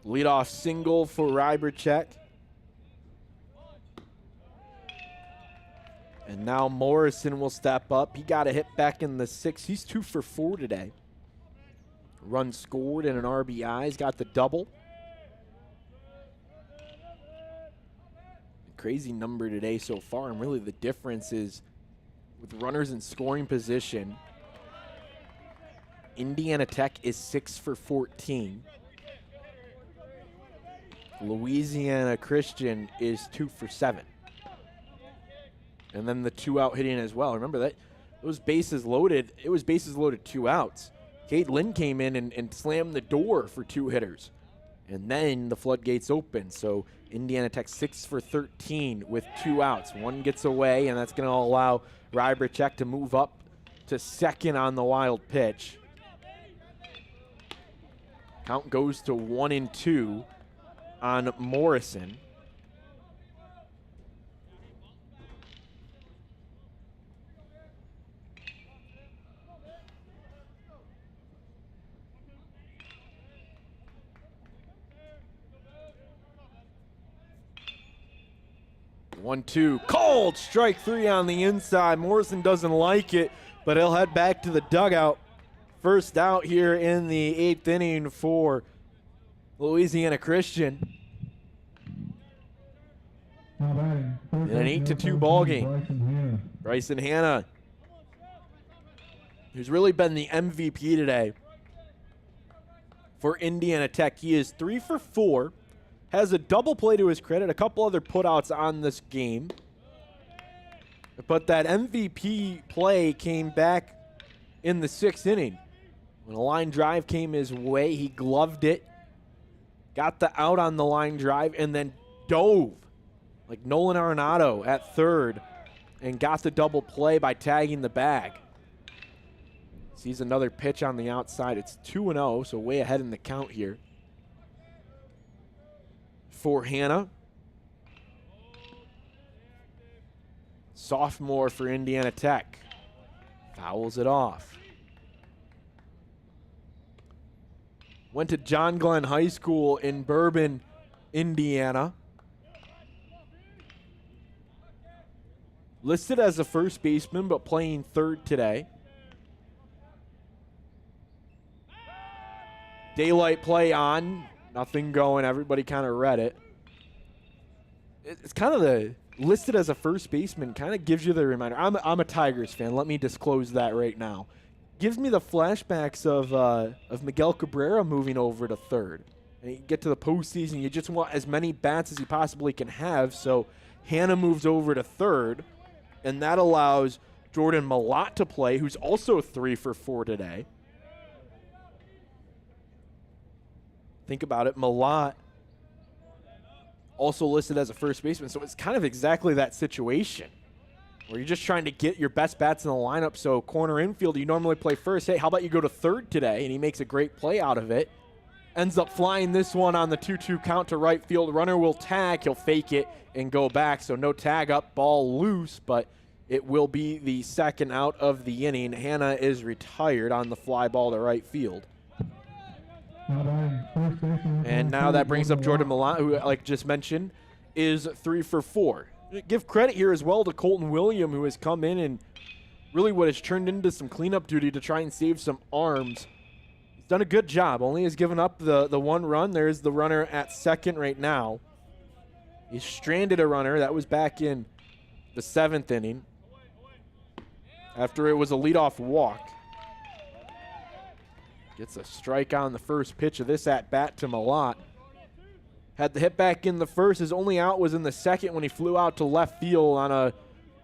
Leadoff single for Ryberchek. And now Morrison will step up. He got a hit back in the 6th. He's 2 for 4 today. Run scored and an RBI. He's got the double. Crazy number today so far, and really the difference is with runners in scoring position, Indiana Tech is 6 for 14. Louisiana Christian is 2 for 7. And then the 2-out hitting as well. Remember that those bases loaded, it was bases loaded 2 outs. Cade Lynn came in and slammed the door for 2 hitters. And then the floodgates open. So Indiana Tech 6 for 13 with 2 outs. 1 gets away, and that's going to allow Ryberchek to move up to second on the wild pitch. Count goes to 1-2 on Morrison. One, 2, cold strike 3 on the inside. Morrison doesn't like it, but he'll head back to the dugout. First out here in the 8th inning for Louisiana Christian. Now batting. In an 8-2 ball game. Bryson Hanna, who's really been the MVP today for Indiana Tech. He is 3 for 4. Has a double play to his credit, a couple other putouts on this game. But that MVP play came back in the 6th inning. When a line drive came his way, he gloved it, got the out on the line drive, and then dove like Nolan Arenado at third and got the double play by tagging the bag. Sees another pitch on the outside. It's 2-0, so way ahead in the count here for Hannah. Sophomore for Indiana Tech. Fouls it off. Went to John Glenn High School in Bourbon, Indiana. Listed as a first baseman, but playing third today. Daylight play on. Nothing going. Everybody kind of read it. It's kind of the listed as a first baseman kind of gives you the reminder. I'm a Tigers fan. Let me disclose that right now. Gives me the flashbacks of Miguel Cabrera moving over to third. And you get to the postseason, you just want as many bats as you possibly can have. So Hannah moves over to third, and that allows Jordan Malott to play, who's also 3 for 4 today. Think about it, Malott also listed as a first baseman, so it's kind of exactly that situation where you're just trying to get your best bats in the lineup. So corner infield, you normally play first. Hey, how about you go to third today? And he makes a great play out of it. Ends up flying this one on the 2-2 count to right field. Runner will tag. He'll fake it and go back. So no tag up, ball loose, but it will be the second out of the inning. Hannah is retired on the fly ball to right field. And now that brings up Jordan Malott, who, like just mentioned, is 3 for 4. Give credit here as well to Colton William, who has come in and really what has turned into some cleanup duty to try and save some arms. He's done a good job. Only has given up the one run. There's the runner at second right now. He's stranded a runner. That was back in the 7th inning after it was a leadoff walk. Gets a strike on the first pitch of this at-bat to Malott. Had the hit back in the first. His only out was in the second when he flew out to left field on a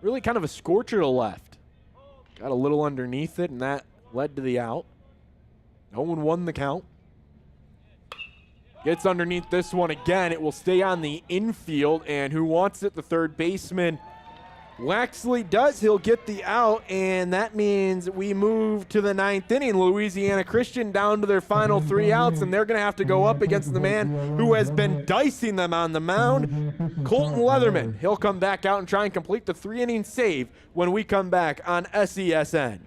really kind of a scorcher to left. Got a little underneath it, and that led to the out. 0-1 the count. Gets underneath this one again. It will stay on the infield, and who wants it? The third baseman. Waxley does. He'll get the out, and that means we move to the 9th inning. Louisiana Christian down to their final 3 outs, and they're going to have to go up against the man who has been dicing them on the mound, Colton Leatherman. He'll come back out and try and complete the 3-inning save when we come back on SESN.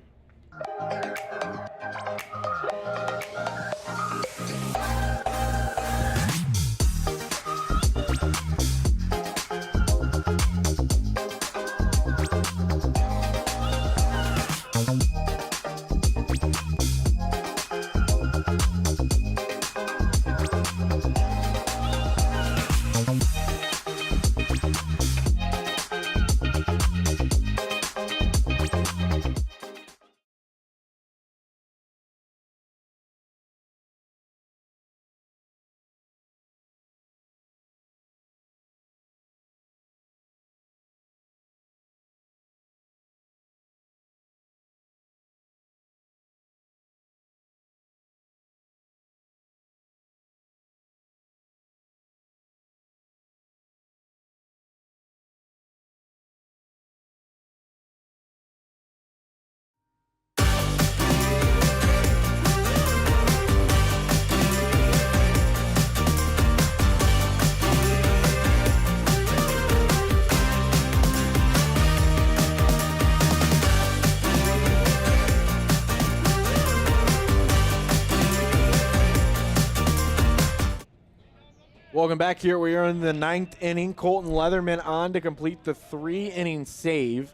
Welcome back here. We are in the 9th inning. Colton Leatherman on to complete the 3-inning save.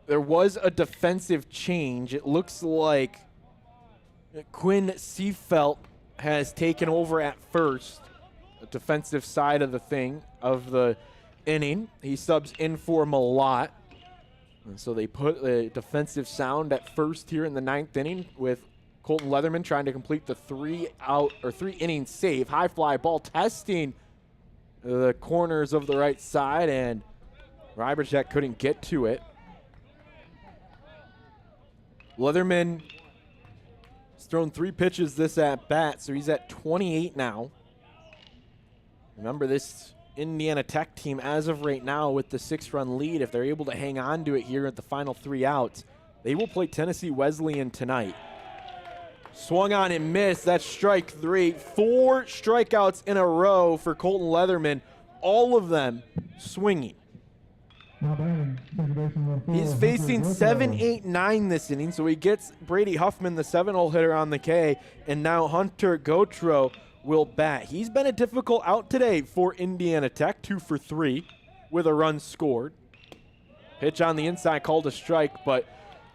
There was a defensive change. It looks like Quinn Seafelt has taken over at first, the defensive side of the inning. He subs in for Malott. And so they put the defensive sound at first here in the 9th inning with Colton Leatherman trying to complete the 3-inning save. High fly ball testing the corners of the right side, and Ryberchek couldn't get to it. Leatherman has thrown 3 pitches this at bat, so he's at 28 now. Remember, this Indiana Tech team as of right now with the 6-run lead. If they're able to hang on to it here at the final 3 outs, they will play Tennessee Wesleyan tonight. Swung on and missed. That's strike 3. 4 strikeouts in a row for Colton Leatherman, all of them swinging. He's facing 7, 8, 9 this inning, so he gets Brady Huffman, the 7-hole hitter, on the K, and now Hunter Gautreau will bat. He's been a difficult out today for Indiana Tech, 2 for 3 with a run scored. Pitch on the inside, called a strike, but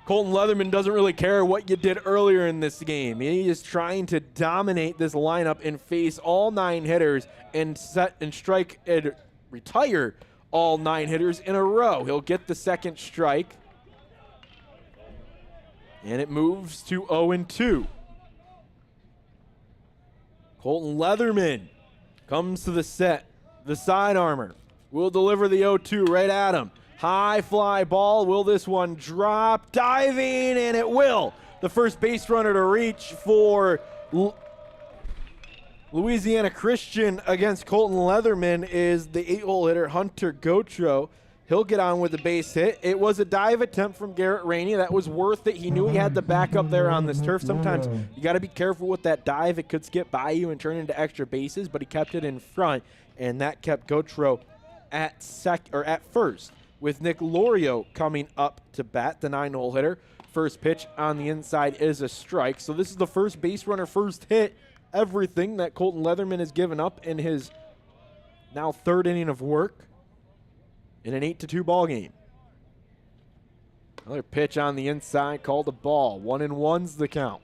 Colton Leatherman doesn't really care what you did earlier in this game. He is trying to dominate this lineup and face all 9 hitters and set and strike and retire all 9 hitters in a row. He'll get the second strike. And it moves to 0-2. Colton Leatherman comes to the set. The side armor will deliver the 0-2 right at him. High fly ball. Will this one drop? Diving, and it will. The first base runner to reach for Louisiana Christian against Colton Leatherman is the 8-hole hitter Hunter Gautreau. He'll get on with the base hit. It was a dive attempt from Garrett Rainey. That was worth it. He knew he had the backup there on this turf. Sometimes you got to be careful with that dive. It could skip by you and turn into extra bases, but he kept it in front, and that kept Gautreau at first, with Nick Lorio coming up to bat, the 9-hole hitter. First pitch on the inside is a strike. So this is the first base runner, first hit, everything that Colton Leatherman has given up in his now 3rd inning of work in an 8-2 ball game. Another pitch on the inside, called a ball. 1-1's the count.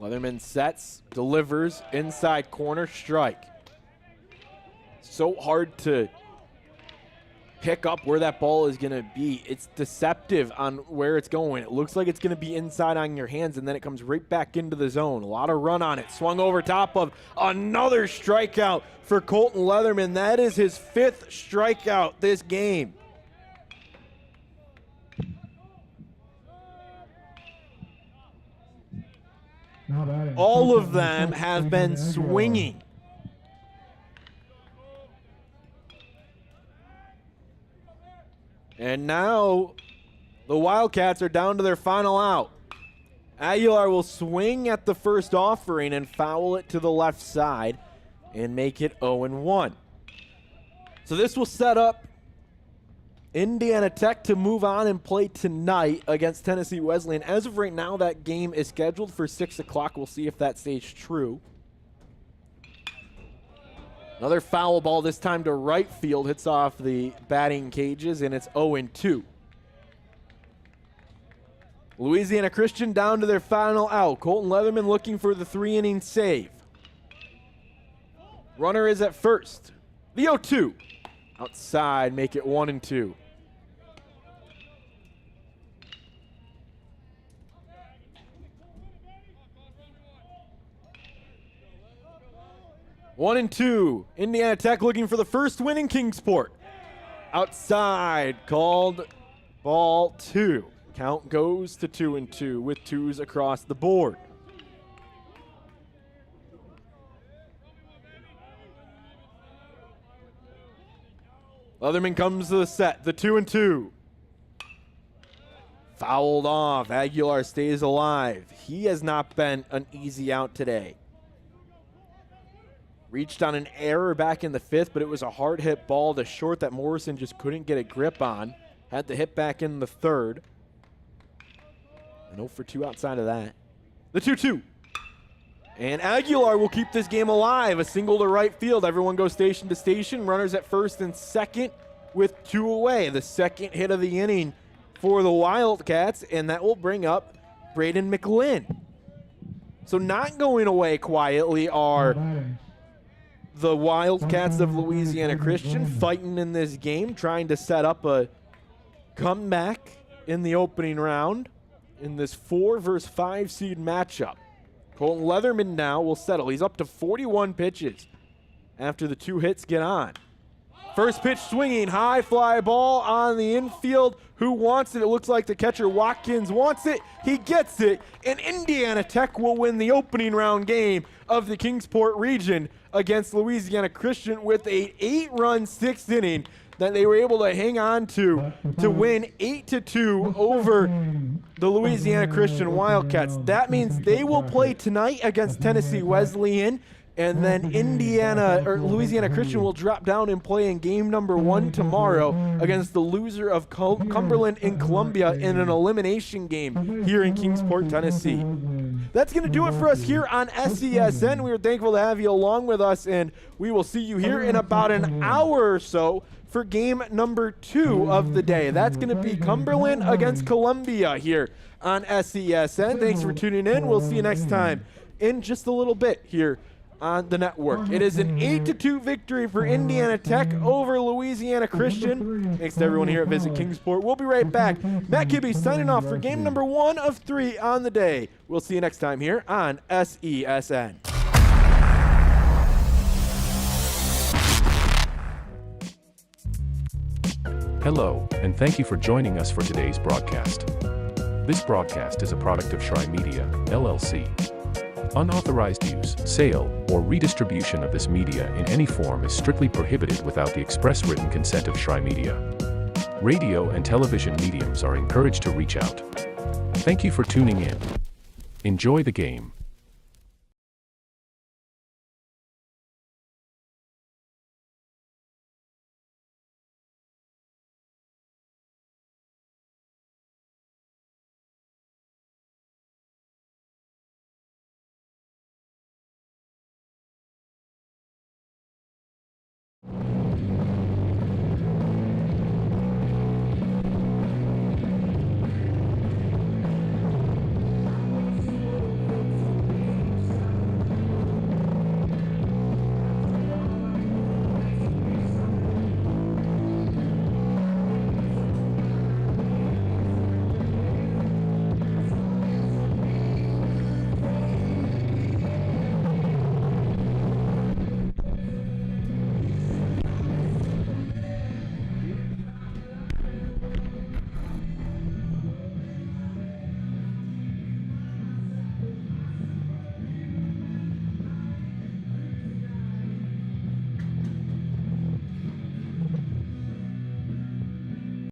Leatherman sets, delivers, inside corner, strike. So hard to pick up where that ball is going to be. It's deceptive on where it's going. It looks like it's going to be inside on your hands, and then it comes right back into the zone. A lot of run on it. Swung over top of another strikeout for Colton Leatherman. That is his 5th strikeout this game. All of them have been swinging. And now the Wildcats are down to their final out. Aguilar will swing at the first offering and foul it to the left side and make it 0-1. So this will set up Indiana Tech to move on and play tonight against Tennessee Wesleyan. As of right now, that game is scheduled for 6 o'clock. We'll see if that stays true. Another foul ball, this time to right field, hits off the batting cages, and it's 0-2. Louisiana Christian down to their final out. Colton Leatherman looking for the 3-inning save. Runner is at first. The 0-2. Outside, make it 1-2. One and two. Indiana Tech looking for the first win in Kingsport. Outside, called ball 2. Count goes to 2-2 with 2s across the board. Leatherman comes to the set, the 2-2. Fouled off. Aguilar stays alive. He has not been an easy out today. Reached on an error back in the 5th, but it was a hard hit ball to short that Morrison just couldn't get a grip on. Had to hit back in the 3rd. And 0 for 2 outside of that. The 2-2. And Aguilar will keep this game alive. A single to right field. Everyone goes station to station. Runners at first and second with 2 away. The second hit of the inning for the Wildcats, and that will bring up Braden McLinn. So not going away quietly are the Wildcats of Louisiana Christian, fighting in this game, trying to set up a comeback in the opening round in this 4 versus 5 seed matchup. Colton Leatherman now will settle. He's up to 41 pitches after the 2 hits get on. First pitch swinging, high fly ball on the infield. Who wants it? It looks like the catcher Watkins wants it. He gets it, and Indiana Tech will win the opening round game of the Kingsport region against Louisiana Christian with a 8-run 6th inning that they were able to hang on to win 8-2 over the Louisiana Christian Wildcats. That means they will play tonight against Tennessee Wesleyan, and then Louisiana Christian will drop down and play in game number 1 tomorrow against the loser of Cumberland and Columbia in an elimination game here in Kingsport, Tennessee. That's going to do it for us here on SESN. We are thankful to have you along with us, and we will see you here in about an hour or so for game number 2 of the day. That's going to be Cumberland against Columbia here on SESN. Thanks for tuning in. We'll see you next time in just a little bit here on the network. It is an 8-2 victory for Indiana Tech over Louisiana Christian. Thanks to everyone here at Visit Kingsport. We'll be right back. Matt Kibbe signing off for game number 1 of 3 on the day. We'll see you next time here on SESN. Hello, and thank you for joining us for today's broadcast. This broadcast is a product of Shry Media, LLC. Unauthorized use, sale, or redistribution of this media in any form is strictly prohibited without the express written consent of Shry Media. Radio and television mediums are encouraged to reach out. Thank you for tuning in. Enjoy the game.